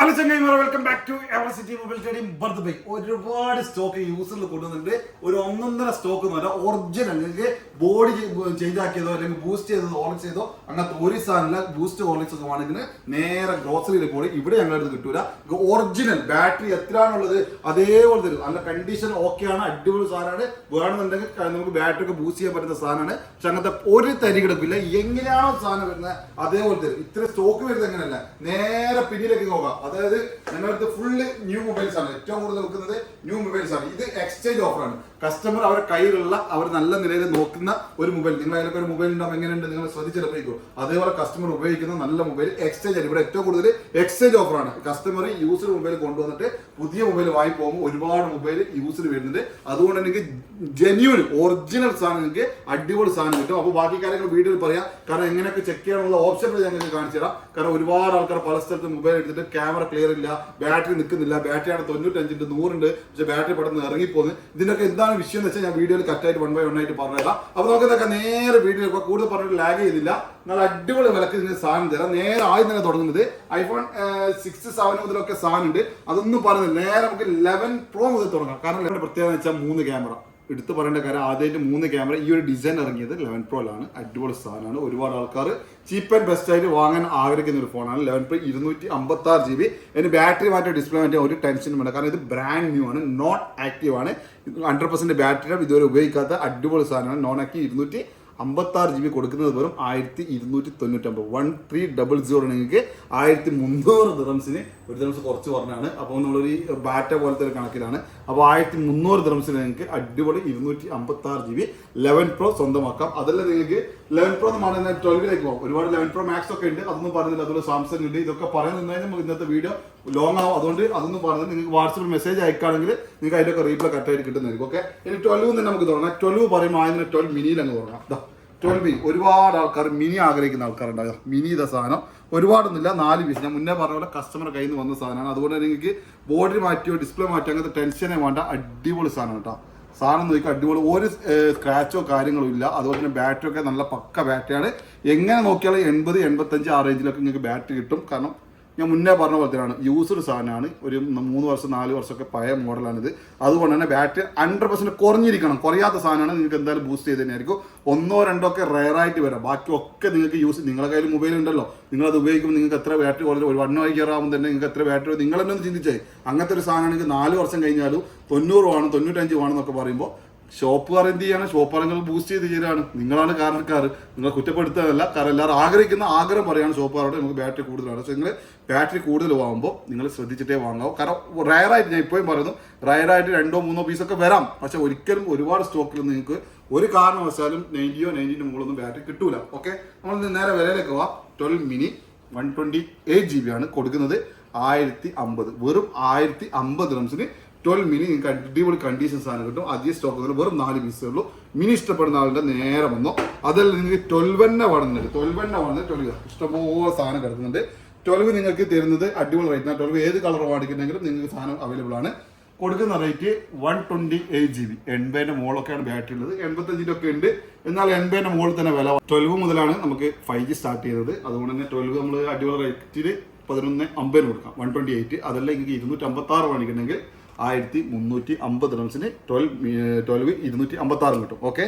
Hello ചങ്ങായിമാരെ, welcome back to ever city mobile trading ബർത്ത്. ഒരുപാട് സ്റ്റോക്ക് യൂസറിൽ കൊണ്ടുവന്നിട്ടുണ്ട്. ഒരു ഒന്നൊന്നര സ്റ്റോക്ക് എന്ന് പറഞ്ഞാൽ ഒറിജിനൽ നിങ്ങൾക്ക് ബോഡി ചേഞ്ച് ആക്കിയതോ അല്ലെങ്കിൽ ബൂസ്റ്റ് ചെയ്തതോ ഹോളിക്സ് ചെയ്തോ അങ്ങനത്തെ ഒരു സാധനമില്ല. ബൂസ്റ്റ് ഹോളിക്സ് ഒക്കെ വേണമെങ്കിൽ നേരെ ഗ്രോസറിയിൽ പോയി ഇവിടെ ഞങ്ങളടുത്ത് കിട്ടൂല. ഒറിജിനൽ ബാറ്ററി എത്രയാണുള്ളത് അതേപോലെ തരും. നല്ല കണ്ടീഷൻ ഓക്കെയാണ്, അടിപൊളി സാധനമാണ്. വേണമെന്നുണ്ടെങ്കിൽ നമുക്ക് ബാറ്ററി ഒക്കെ ബൂസ്റ്റ് ചെയ്യാൻ പറ്റുന്ന സാധനമാണ്. പക്ഷെ അങ്ങനത്തെ ഒരു തരി കിടപ്പില്ല. എങ്ങനെയാണോ സാധനം വരുന്നത് അതേപോലെ തരും. ഇത്ര സ്റ്റോക്ക് വരുന്നത് എങ്ങനെയല്ല, നേരെ പിന്നിലേക്ക് നോക്കാം. അതായത് ഞങ്ങളുടെ ഫുള്ള് ന്യൂ മൊബൈൽസ് ആണ്. ഏറ്റവും കൂടുതൽ വെക്കുന്നത് ന്യൂ മൊബൈൽസ് ആണ്. ഇത് എക്സ്ചേഞ്ച് ഓഫറാണ്. കസ്റ്റമർ അവരുടെ കയ്യിലുള്ള അവർ നല്ല നിലയിൽ നോക്കുന്ന ഒരു മൊബൈൽ, നിങ്ങൾ അതിലൊക്കെ ഒരു മൊബൈൽ ഉണ്ടാവും എങ്ങനെയുണ്ട് നിങ്ങൾ ശ്രദ്ധിച്ചെടുപ്പിക്കും. അതേപോലെ കസ്റ്റമർ ഉപയോഗിക്കുന്ന നല്ല മൊബൈൽ എക്സ്ചേഞ്ച് ആണ്. ഇവിടെ ഏറ്റവും കൂടുതൽ എക്സ്ചേഞ്ച് ഓഫറാണ്. കസ്റ്റമർ യൂസർ മൊബൈൽ കൊണ്ടുവന്നിട്ട് പുതിയ മൊബൈൽ വാങ്ങി പോകുമ്പോൾ ഒരുപാട് മൊബൈൽ യൂസർ വരുന്നുണ്ട്. അതുകൊണ്ട് എനിക്ക് ജെന്യൂൻ ഒറിജിനൽ സാധനം നിങ്ങൾക്ക് അടിപൊളി സാധനം കിട്ടും. അപ്പോൾ ബാക്കി കാര്യങ്ങൾ വീഡിയോയിൽ പറയാം. കാരണം എങ്ങനെയൊക്കെ ചെക്ക് ചെയ്യാനുള്ള ഓപ്ഷനുകൾ ഞാൻ നിങ്ങൾക്ക് കാണിച്ചു തരാം. കാരണം ഒരുപാട് ആൾക്കാർ പല സ്ഥലത്ത് മൊബൈൽ എടുത്തിട്ട് ക്യാമറ ക്ലിയർ ഇല്ല, ബാറ്ററി നിൽക്കുന്നില്ല, ബാറ്ററിയാണ് 95 ഉണ്ട് 100 ഉണ്ട്, പക്ഷേ ബാറ്ററി പെട്ടെന്ന് ഇറങ്ങിപ്പോകുന്നത്. ഇതിനൊക്കെ എന്താണ് വിഷയം എന്ന് വെച്ചാൽ ഞാൻ വീഡിയോയിൽ കറക്റ്റായിട്ട് 1 by 1 ആയിട്ട് പറഞ്ഞുതരാം. അപ്പോൾ നമുക്ക് ഇതൊക്കെ നേരെ വീഡിയോ കൂടുതൽ പറഞ്ഞിട്ട് ലാഗ് ചെയ്തില്ല. നല്ല അടിപൊളി വിലക്ക് ഇതിന് സാധനം തരാം. നേരെ ആദ്യം തന്നെ തുടങ്ങുന്നത് iPhone 6, 7 മുതലൊക്കെ സാധനം ഉണ്ട്. അതൊന്നും പറയുന്നില്ല. നേരെ നമുക്ക് 11 Pro മുതൽ തുടങ്ങാം. കാരണം 11 പ്രത്യേകത വെച്ചാൽ 3 ക്യാമറ എടുത്ത് പറയേണ്ട കാര്യം. ആദ്യമായിട്ട് 3 ക്യാമറ ഈ ഒരു ഡിസൈൻ ഇറങ്ങിയത് 11 Proയിലാണ്. അടിപൊളി സാധനമാണ്. ഒരുപാട് ആൾക്കാർ ചീപ്പ് ആൻഡ് ബെസ്റ്റ് ആയിട്ട് വാങ്ങാൻ ആഗ്രഹിക്കുന്ന ഒരു ഫോണാണ് 11 Pro. 256 GB. അതിന് ബാറ്ററി മാറ്റാൻ ഡിസ്പ്ലേ മാറ്റാൻ ഒരു ടെൻഷനും വേണ്ട. കാരണം ഇത് ബ്രാൻഡ് ന്യൂ ആണ്, നോട്ട് ആക്റ്റീവ് ആണ്. 100% ബാറ്ററി ഇതുവരെ ഉപയോഗിക്കാത്ത അടിപൊളി സാധനമാണ്. നോൺ ആക്റ്റീവ് 256 GB കൊടുക്കുന്നത് വെറും 1299. 1300 നിങ്ങൾക്ക് 1300 ദിറംസിന്. ഒരു ദിറംസ് കുറച്ച് പറഞ്ഞാണ്. അപ്പോൾ നമ്മളൊരു ബാറ്റ പോലത്തെ ഒരു കണക്കിലാണ്. അപ്പോൾ 1300 ദിറംസിന് നിങ്ങൾക്ക് അടിപൊളി 256 GB 11 Pro സ്വന്തമാക്കാം. അതല്ല നിങ്ങൾക്ക് 11 Pro എന്ന് പറഞ്ഞാൽ 12ലേക്ക് പോകും. ഒരുപാട് 11 Pro Max ഒക്കെ ഉണ്ട്, അതൊന്നും പറയുന്നില്ല. അതുപോലെ സാംസങ് ഉണ്ട്. ഇതൊക്കെ പറയുന്നതിന് നമുക്ക് ഇന്നത്തെ വീഡിയോ ലോങ് ആവും. അതുകൊണ്ട് അതൊന്നും പറയുന്നത് നിങ്ങൾക്ക് വാട്സപ്പിൽ മെസ്സേജ് അയക്കുകയാണെങ്കിൽ നിങ്ങൾക്ക് അതിൻ്റെയൊക്കെ റീപ്ലൈ കറക്റ്റായിട്ട് കിട്ടുന്നതായിരിക്കും. ഓക്കെ, ഇനി 12 തന്നെ നമുക്ക് തുടങ്ങാം. 12 പറയുമ്പോൾ ആദ്യം 12 മിനിയിൽ അങ്ങ് തുടങ്ങാം. 12 ഒരുപാട് ആൾക്കാർ മിനി ആഗ്രഹിക്കുന്ന ആൾക്കാരുണ്ടാകും. മിനി ഇത സാധനം ഒരുപാടൊന്നുമില്ല, 4 പീസ്. ഞാൻ മുന്നേ പറഞ്ഞ പോലെ കസ്റ്റമർ കയ്യിൽ നിന്ന് വന്ന സാധനമാണ്. അതുകൊണ്ട് നിങ്ങൾക്ക് ബോഡി മാറ്റിയോ ഡിസ്പ്ലേ മാറ്റിയോ അങ്ങനത്തെ ടെൻഷനെ വേണ്ട. അടിപൊളി സാധനം കേട്ടോ. സാധനം നോക്കിയാൽ അടിപൊളി, ഒരു സ്ക്രാച്ചോ കാര്യങ്ങളോ ഇല്ല. അതുപോലെ തന്നെ ബാറ്ററി ഒക്കെ നല്ല പക്ക ബാറ്ററിയാണ്. എങ്ങനെ നോക്കിയാലും 80, 85 ആ റേഞ്ചിലൊക്കെ നിങ്ങൾക്ക് ബാറ്ററി കിട്ടും. കാരണം ഞാൻ മുന്നേ പറഞ്ഞ പോലെ തന്നെയാണ്, യൂസർ സാധനമാണ്. ഒരു 3 വർഷം 4 വർഷമൊക്കെ പഴയ മോഡലാണിത്. അതുകൊണ്ട് തന്നെ ബാറ്ററി 100% കുറഞ്ഞിരിക്കണം. കുറയാത്ത സാധനമാണ്. നിങ്ങൾക്ക് എന്തായാലും ബൂസ്റ്റ് ചെയ്ത് തന്നെയായിരിക്കും. 1, 2 ഒക്കെ റയറായിട്ട് വരാം. ബാക്കിയൊക്കെ നിങ്ങൾക്ക് യൂസ്, നിങ്ങളുടെ കയ്യിൽ മൊബൈൽ ഉണ്ടല്ലോ, നിങ്ങളത് ഉപയോഗിക്കുമ്പോൾ നിങ്ങൾക്ക് എത്ര ബാറ്ററി കുറഞ്ഞു, ഒരു 1 year ആകുമ്പോൾ തന്നെ നിങ്ങൾക്ക് എത്ര ബാറ്ററി നിങ്ങൾ തന്നെ ഒന്ന് ചിന്തിച്ചേ. അങ്ങനത്തെ ഒരു സാധനമാണെങ്കിൽ 4 വർഷം കഴിഞ്ഞാലും 90 വേണം 95 വേണമെന്നൊക്കെ പറയുമ്പോൾ ഷോപ്പുകാർ എന്ത് ചെയ്യാണ്? ഷോപ്പുകാരങ്ങൾ ബൂസ്റ്റ് ചെയ്ത് ചെയ്താണ്. നിങ്ങളാണ് കാരണക്കാർ. നിങ്ങൾ കുറ്റപ്പെടുത്താനല്ല, കാരണം എല്ലാവരും ആഗ്രഹിക്കുന്ന ആഗ്രഹം പറയാണ് ഷോപ്പുകാരോട് നമുക്ക് ബാറ്ററി കൂടുതലാണ്. പക്ഷേ നിങ്ങൾ ബാറ്ററി കൂടുതൽ വാങ്ങുമ്പോൾ നിങ്ങൾ ശ്രദ്ധിച്ചിട്ടേ വാങ്ങാവും. കാരണം റയറായിട്ട്, ഞാൻ ഇപ്പോഴും പറയുന്നു, റയറായിട്ട് 2, 3 പീസൊക്കെ വരാം. പക്ഷെ ഒരിക്കലും ഒരുപാട് സ്റ്റോക്കിൽ നിങ്ങൾക്ക് ഒരു കാരണവശാലും 90 90 മുകളിലൊന്നും ബാറ്ററി കിട്ടൂല. ഓക്കെ, നമ്മൾ നേരെ വിലയിലേക്ക് പോവാം. 12 mini 128 GB ആണ് കൊടുക്കുന്നത്. 1050, വെറും 1050 ദിറംസിന് 12 mini നിങ്ങൾക്ക് അടിപൊളി കണ്ടീഷൻ സാധനം കിട്ടും. അധികം സ്റ്റോക്ക് വെറും 4 പീസേ ഉള്ളൂ. മിനി ഇഷ്ടപ്പെടുന്ന ആളുടെ നേരെ വന്നോ. അതല്ല നിങ്ങൾക്ക് 12 തന്നെ വേണമെന്നുണ്ട്, 12 ഇഷ്ടംപോലെ സാധനം കിടക്കുന്നുണ്ട്. 12 നിങ്ങൾക്ക് തരുന്നത് അടിപൊളി റേറ്റ്. 12 ഏത് കളർ മേടിക്കുന്നെങ്കിലും നിങ്ങൾക്ക് സാധനം അവൈലബിൾ ആണ്. കൊടുക്കുന്ന റേറ്റ് 128 GB. 80ന്റെ മുകളിലൊക്കെയാണ് ബാറ്ററി ഉള്ളത്. 85ന്റെ ഒക്കെ ഉണ്ട്. എന്നാൽ 80ന്റെ മുകളിൽ തന്നെ വില. 12 മുതലാണ് നമുക്ക് 5G സ്റ്റാർട്ട് ചെയ്യുന്നത്. അതുകൊണ്ട് തന്നെ 12 നമ്മൾ അടിപൊളി റേറ്റിൽ 1150 കൊടുക്കാം. 128. അതല്ല നിങ്ങൾക്ക് 256 മേടിക്കണമെങ്കിൽ 1350 ദിറംസിന് 12 256 കിട്ടും. ഓക്കെ,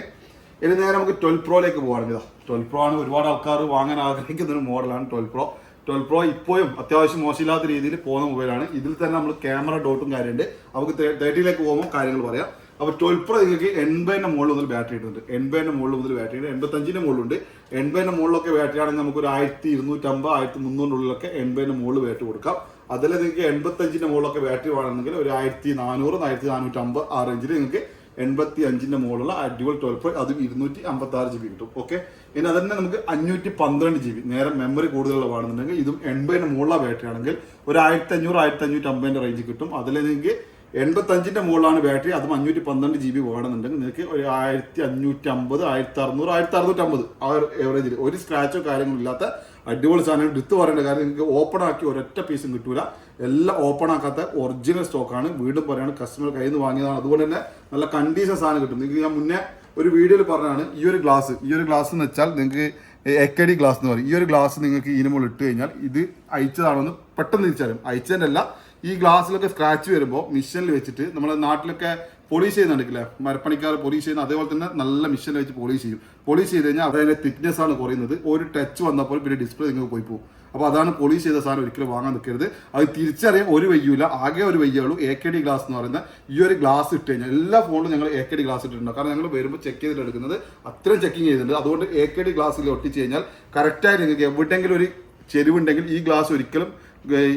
ഇനി നേരെ നമുക്ക് 12 Proയിലേക്ക് പോകുകയാണെങ്കിൽ 12 Pro ആണ്. ഒരുപാട് ആൾക്കാർ വാങ്ങാൻ ആഗ്രഹിക്കുന്ന ഒരു മോഡലാണ് 12 Pro. 12 Pro ഇപ്പോഴും അത്യാവശ്യം മോശമില്ലാത്ത രീതിയിൽ പോകുന്ന മൊബൈലാണ്. ഇതിൽ തന്നെ നമ്മൾ ക്യാമറ ഡോട്ടും കാര്യമുണ്ട്. നമുക്ക് 30ലേക്ക് പോകുമ്പോൾ കാര്യങ്ങൾ പറയാം. അപ്പോൾ 12 Pro നിങ്ങൾക്ക് 80ന്റെ മുകളിൽ മുതൽ ബാറ്ററി ഇടുന്നുണ്ട്. 80ന്റെ മുകളിൽ മുതൽ ബാറ്ററി ഉണ്ട്. 85ന്റെ മുകളിലുണ്ട്. 80ന്റെ മുകളിലൊക്കെ ബാറ്ററി ആണെങ്കിൽ നമുക്ക് ഒരു 1250, 1300 ഉള്ളിലൊക്കെ 80ന്റെ മുകളിൽ ബാറ്ററി കൊടുക്കാം. അതല്ല നിങ്ങൾക്ക് 85ന്റെ മുകളിലൊക്കെ ബാറ്ററി വേണമെങ്കിൽ ഒരു 1400, 1450 ആ റേഞ്ചിൽ നിങ്ങൾക്ക് 85ന്റെ മുകളിലുള്ള അടിപൊളി 12 Pro, അതും 256 GB കിട്ടും. ഓക്കെ, ഇനി അതന്നെ നമുക്ക് 512 GB നേരെ മെമ്മറി കൂടുതലുള്ള വേണമെന്നുണ്ടെങ്കിൽ ഇതും 80ന്റെ മുകളിലുള്ള ബാറ്ററി ആണെങ്കിൽ ഒരു 1500, 1550 റേഞ്ച് കിട്ടും. അതിൽ നിങ്ങൾക്ക് 85ന്റെ മുകളിലാണ് ബാറ്ററി, അതും 512 GB വേണമെന്നുണ്ടെങ്കിൽ നിങ്ങൾക്ക് ഒരു 1550, 1600, 1650 ആ ഒരു എവറേജിൽ ഒരു സ്ക്രാച്ചോ കാര്യങ്ങളോ ഇല്ലാത്ത അടിപൊളി സാധനം. എടുത്ത് പറയേണ്ട കാര്യം, നിങ്ങൾക്ക് ഓപ്പൺ ആക്കി ഒരൊറ്റ പീസും കിട്ടൂല. എല്ലാം ഓപ്പൺ ആക്കാത്ത ഒറിജിനൽ സ്റ്റോക്കാണ്. വീണ്ടും പറയാണ്, കസ്റ്റമർ കയ്യിൽ നിന്ന് വാങ്ങിയതാണ്. അതുകൊണ്ട് തന്നെ നല്ല കണ്ടീഷൻ സാധനം കിട്ടും. നിങ്ങൾക്ക് ഞാൻ മുന്നേ ഒരു വീഡിയോയിൽ പറഞ്ഞാണ്, ഈ ഒരു ഗ്ലാസ് എന്ന് വെച്ചാൽ നിങ്ങൾക്ക് AKD ഗ്ലാസ് എന്ന് പറയും. ഈ ഒരു ഗ്ലാസ് നിങ്ങൾക്ക് ഇതിന് മുകളിൽ ഇട്ട് കഴിഞ്ഞാൽ ഇത് അയച്ചതാണെന്ന് പെട്ടെന്ന് തിരിച്ചറിയും. അയച്ചതിൻ്റെ അല്ല, ഈ ഗ്ലാസ്സിലൊക്കെ സ്ക്രാച്ച് വരുമ്പോൾ മിഷനിൽ വെച്ചിട്ട് നമ്മുടെ നാട്ടിലൊക്കെ പോളിഷ് ചെയ്യുന്നുണ്ടെങ്കിലേ, മരപ്പണിക്കാർ പോളിഷ് ചെയ്യുന്ന അതേപോലെ തന്നെ നല്ല മിഷനിൽ വെച്ച് പോളിഷ് ചെയ്യും. പോളിഷ് ചെയ്ത് കഴിഞ്ഞാൽ അതിൻ്റെ തിക്നെസ് ആണ് കുറയുന്നത്. ഒരു ടച്ച് വന്നപ്പോൾ പിന്നെ ഡിസ്പ്ലേ നിങ്ങൾക്ക് പോയി പോകും. അപ്പോൾ അതാണ് പോളിഷ് ചെയ്ത സാധനം ഒരിക്കലും വാങ്ങാൻ നിൽക്കരുത്. അത് തിരിച്ചറിയാൻ ഒരു വയ്യൂല, ആകെ ഒരു വയ്യുള്ളൂ. AKD ഗ്ലാസ് എന്ന് പറയുന്ന ഈ ഒരു ഗ്ലാസ് ഇട്ട് കഴിഞ്ഞാൽ എല്ലാ ഫോണിലും ഞങ്ങൾ AKD ഗ്ലാസ് ഇട്ടിട്ടുണ്ട്. കാരണം ഞങ്ങൾ വരുമ്പോൾ ചെക്ക് ചെയ്തിട്ട് എടുക്കുന്നത് അത്രയും ചെക്കിങ് ചെയ്തിട്ടുണ്ട്. അതുകൊണ്ട് AKD ഗ്ലാസ്സിൽ ഒട്ടിച്ച് കഴിഞ്ഞാൽ കറക്റ്റായിട്ട് നിങ്ങൾക്ക് എവിടെയെങ്കിലും ഒരു ചെരിവുണ്ടെങ്കിൽ ഈ ഗ്ലാസ് ഒരിക്കലും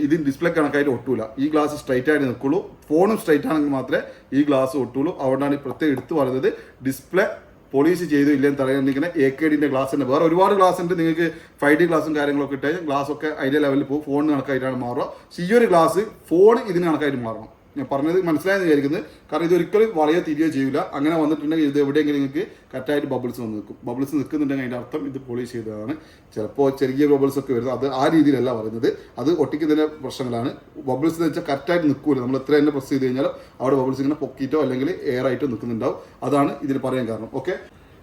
ഇതിന് ഡിസ്പ്ലേ കണക്കായിട്ട് ഒട്ടൂല. ഈ ഗ്ലാസ് സ്ട്രൈറ്റ് ആയിട്ട് നിൽക്കുള്ളൂ. ഫോണും സ്ട്രൈറ്റ് ആണെങ്കിൽ മാത്രമേ ഈ ഗ്ലാസ് ഒട്ടുള്ളൂ. അതുകൊണ്ടാണ് പ്രത്യേകം എടുത്ത് പറയുന്നത്. ഡിസ്പ്ലേ പോളിഷ് ചെയ്തു ഇല്ലെന്ന് തടയാണ്ടിരിക്കുന്ന AKDന്റെ ഗ്ലാസ് ഉണ്ട്. വേറെ ഒരുപാട് ഗ്ലാസ് ഉണ്ട്. നിങ്ങൾക്ക് 5D ഗ്ലാസും കാര്യങ്ങളൊക്കെ ഇട്ട് ഗ്ലാസ് ഒക്കെ അതിൻ്റെ ലെവലിൽ പോകും. ഫോണിന് കണക്കായിട്ടാണ് മാറുക. പക്ഷേ ഈ ഒരു ഗ്ലാസ് ഫോൺ ഇതിന് കണക്കായിട്ട് മാറണം. ഞാൻ പറഞ്ഞത് മനസ്സിലായെന്ന് വിചാരിക്കുന്നത്. കാരണം ഇതൊരിക്കലും വളയോ തിരിയോ ചെയ്യില്ല. അങ്ങനെ വന്നിട്ടുണ്ടെങ്കിൽ ഇത് എവിടെയെങ്കിലും നിങ്ങൾക്ക് കറക്റ്റായിട്ട് ബബിൾസ് വന്ന് നിൽക്കും. ബബിൾസ് നിൽക്കുന്നുണ്ടെങ്കിൽ അതിൻ്റെ അർത്ഥം ഇത് പോളിഷ് ചെയ്തതാണ്. ചിലപ്പോൾ ചെറിയ ബബിൾസ് ഒക്കെ വരുന്നത്, അത് ആ രീതിയിലല്ല പറയുന്നത്. അത് ഒട്ടിക്കുന്നതിൻ്റെ പ്രശ്നങ്ങളാണ്. ബബിൾസ് എന്ന് വെച്ചാൽ കറക്റ്റായിട്ട് നിൽക്കില്ല. നമ്മൾ എത്ര തന്നെ പ്രസ് ചെയ്ത് കഴിഞ്ഞാൽ അവിടെ ബബിൾസ് ഇങ്ങനെ പൊക്കിയിട്ടോ അല്ലെങ്കിൽ എയർ ആയിട്ടോ നിൽക്കുന്നുണ്ടാവും. അതാണ് ഇതിന് പറയാൻ കാരണം. ഓക്കെ,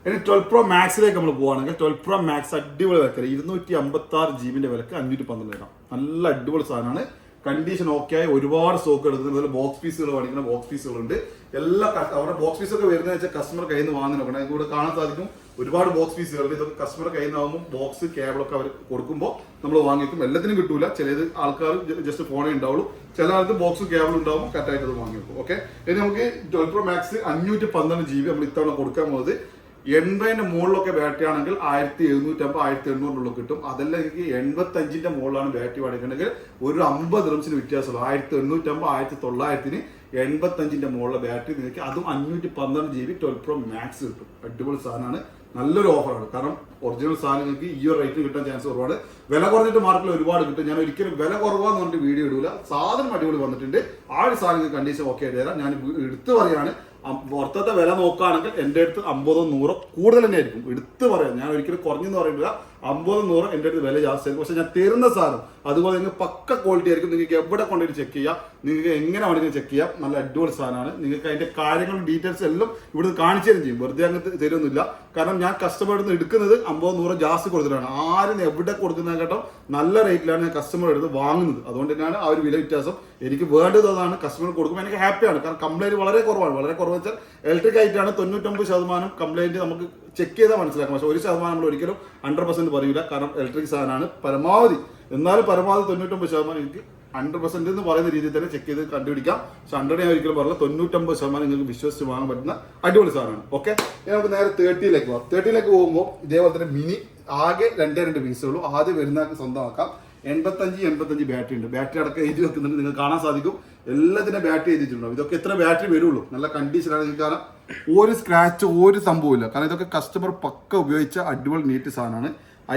ഇനി 12 Pro Maxിലേക്ക് നമ്മൾ പോവുകയാണെങ്കിൽ 12 Pro Max അടിപൊളി വിലക്ക് 256 GB വിലക്ക് 512 രൂപ. നല്ല അടിപൊളി സാധനമാണ്. കണ്ടീഷൻ ഓക്കെ ആയി ഒരുപാട് സ്റ്റോക്ക് എടുക്കുന്നത്. അതുപോലെ ബോക്സ് പീസുകൾ മേടിക്കുന്ന ബോക്സ് പീസുകളുണ്ട്. എല്ലാ അവിടെ ബോക്സ് പീസൊക്കെ വരുന്നത് വെച്ചാൽ കസ്റ്റമർ കയ്യിൽ നിന്ന് വാങ്ങി നോക്കണം. ഇതിലൂടെ കാണാൻ സാധിക്കും ഒരുപാട് ബോക്സ് പീസുകളുണ്ട്. ഇതൊക്കെ കസ്റ്റമർ കയ്യിൽ നിന്നാകുമ്പോൾ ബോക്സ് കേബിളൊക്കെ അവർ കൊടുക്കുമ്പോൾ നമ്മൾ വാങ്ങിക്കും. എല്ലാത്തിനും കിട്ടൂല. ചിലത് ആൾക്കാർ ജസ്റ്റ് ഫോണേ ഉണ്ടാവുള്ളൂ. ചില ആൾക്ക് ബോക്സും കേബിളും ഉണ്ടാവും. കറക്റ്റായിട്ട് അത് വാങ്ങി വെക്കും. ഓക്കെ, ഇനി നമുക്ക് 12 Pro Max 512 GB നമ്മൾ ഇത്തവണ കൊടുക്കാൻ പോകുന്നത് 80ന്റെ മുകളിലൊക്കെ ബാറ്ററി ആണെങ്കിൽ 1750 1800 കിട്ടും. അതല്ല എനിക്ക് 85ന്റെ മുകളിലാണ് ബാറ്ററി മേടിക്കണമെങ്കിൽ ഒരു 50 ദിർഹംസിന് വ്യത്യാസമുള്ളൂ. 1850 1900 85ന്റെ മുകളിലെ ബാറ്ററി നിങ്ങൾക്ക് അതും 512 GB 12 Pro Max കിട്ടും. അടിപൊളി സാധനമാണ്. നല്ലൊരു ഓഫറാണ്. കാരണം ഒറിജിനൽ സാധനം നിങ്ങൾക്ക് ഈ ഒരു റേറ്റ് കിട്ടാൻ ചാൻസ് ഒരുപാട്. വില കുറഞ്ഞിട്ട് മാർക്കറ്റിൽ ഒരുപാട് കിട്ടും. ഞാൻ ഒരിക്കലും വില കുറവാന്ന് പറഞ്ഞിട്ട് വീഡിയോ ഇടൂല. സാധനം അടിപൊളി വന്നിട്ടുണ്ട്. ആ ഒരു സാധനം കണ്ടീഷൻ ഓക്കെ ആയിട്ട് തരാം. ഞാൻ എടുത്തു പറയാണ്, പുറത്തത്തെ വില നോക്കുകയാണെങ്കിൽ എൻ്റെ അടുത്ത് 50 100 കൂടുതൽ തന്നെ ആയിരിക്കും. എടുത്ത് പറയാം, ഞാൻ ഒരിക്കലും കുറഞ്ഞെന്ന് പറയുന്നില്ല. 50 100 എൻ്റെ അടുത്ത് വില ജാസ്തി ആയിരിക്കും. പക്ഷെ ഞാൻ തരുന്ന സാധനം അതുപോലെ നിങ്ങൾക്ക് പക്ക ക്വാളിറ്റി ആയിരിക്കും. നിങ്ങൾക്ക് എവിടെ കൊണ്ടുപോയി ചെക്ക് ചെയ്യാം, നിങ്ങൾക്ക് എങ്ങനെ വേണമെങ്കിലും ചെക്ക് ചെയ്യാം. നല്ല അടിപൊളി സാധനമാണ്. നിങ്ങൾക്ക് അതിൻ്റെ കാര്യങ്ങളും ഡീറ്റെയിൽസ് എല്ലാം ഇവിടുന്ന് കാണിച്ചു തരും ചെയ്യും. വെറുതെ അങ്ങ് തരുന്നില്ല. കാരണം ഞാൻ കസ്റ്റമറിൽ നിന്ന് എടുക്കുന്നത് 50 100 ജാസ്തി കൊടുത്തിട്ടാണ്. ആരും എവിടെ കൊടുക്കുന്ന കേട്ടോ നല്ല റേറ്റിലാണ് ഞാൻ കസ്റ്റമർ എടുത്ത് വാങ്ങുന്നത്. അതുകൊണ്ട് തന്നെയാണ് ആ ഒരു വില വ്യത്യാസം. എനിക്ക് വേണ്ടത് അതാണ്. കസ്റ്റമർ കൊടുക്കുമ്പോൾ എനിക്ക് ഹാപ്പിയാണ്. കാരണം കംപ്ലൈൻറ്റ് വളരെ കുറവാണ്. വളരെ കുറവ് വെച്ചാൽ ഇലക്ട്രിക് ആയിട്ടാണ് 99% കംപ്ലൈൻറ്റ് നമുക്ക് ചെക്ക് ചെയ്താൽ മനസ്സിലാക്കാം. പക്ഷേ 1% നമ്മൾ ഒരിക്കലും 100% പറയില്ല. കാരണം ഇലക്ട്രിക് സാധനമാണ്. പരമാവധി എന്നാലും പരമാവധി 99% എനിക്ക് 100% എന്ന് പറയുന്ന രീതിയിൽ തന്നെ ചെക്ക് ചെയ്ത് കണ്ടുപിടിക്കാം. പക്ഷെ 100 ഞാൻ ഒരിക്കലും പറഞ്ഞില്ല. 99% നിങ്ങൾക്ക് വിശ്വസിച്ച് വാങ്ങാൻ പറ്റുന്ന അടിപൊളി സാധനമാണ്. ഓക്കെ, നമുക്ക് നേരെ 30ലേക്ക് പോകാം. 30ലേക്ക് പോകുമ്പോൾ ഇതേപോലെ തന്നെ മിനി ആകെ 2 പീസുള്ളൂ. ആദ്യം വരുന്ന സ്വന്തമാക്കാം. 85 ബാറ്ററി ഉണ്ട്. ബാറ്ററി അടക്കം എഴുതി വെക്കുന്നുണ്ട്. നിങ്ങൾക്ക് കാണാൻ സാധിക്കും. എല്ലാത്തിനും ബാറ്ററി എഴുതിയിട്ടുണ്ടാവും. ഇതൊക്കെ എത്ര ബാറ്ററി വരുള്ളൂ. നല്ല കണ്ടീഷനാണ്. നിങ്ങൾക്ക് കാണാം ഒരു സ്ക്രാച്ച് ഒരു സംഭവമില്ല. കാരണം ഇതൊക്കെ കസ്റ്റമർ പക്ക ഉപയോഗിച്ച അടിപൊളി നീറ്റ് സാധനമാണ്.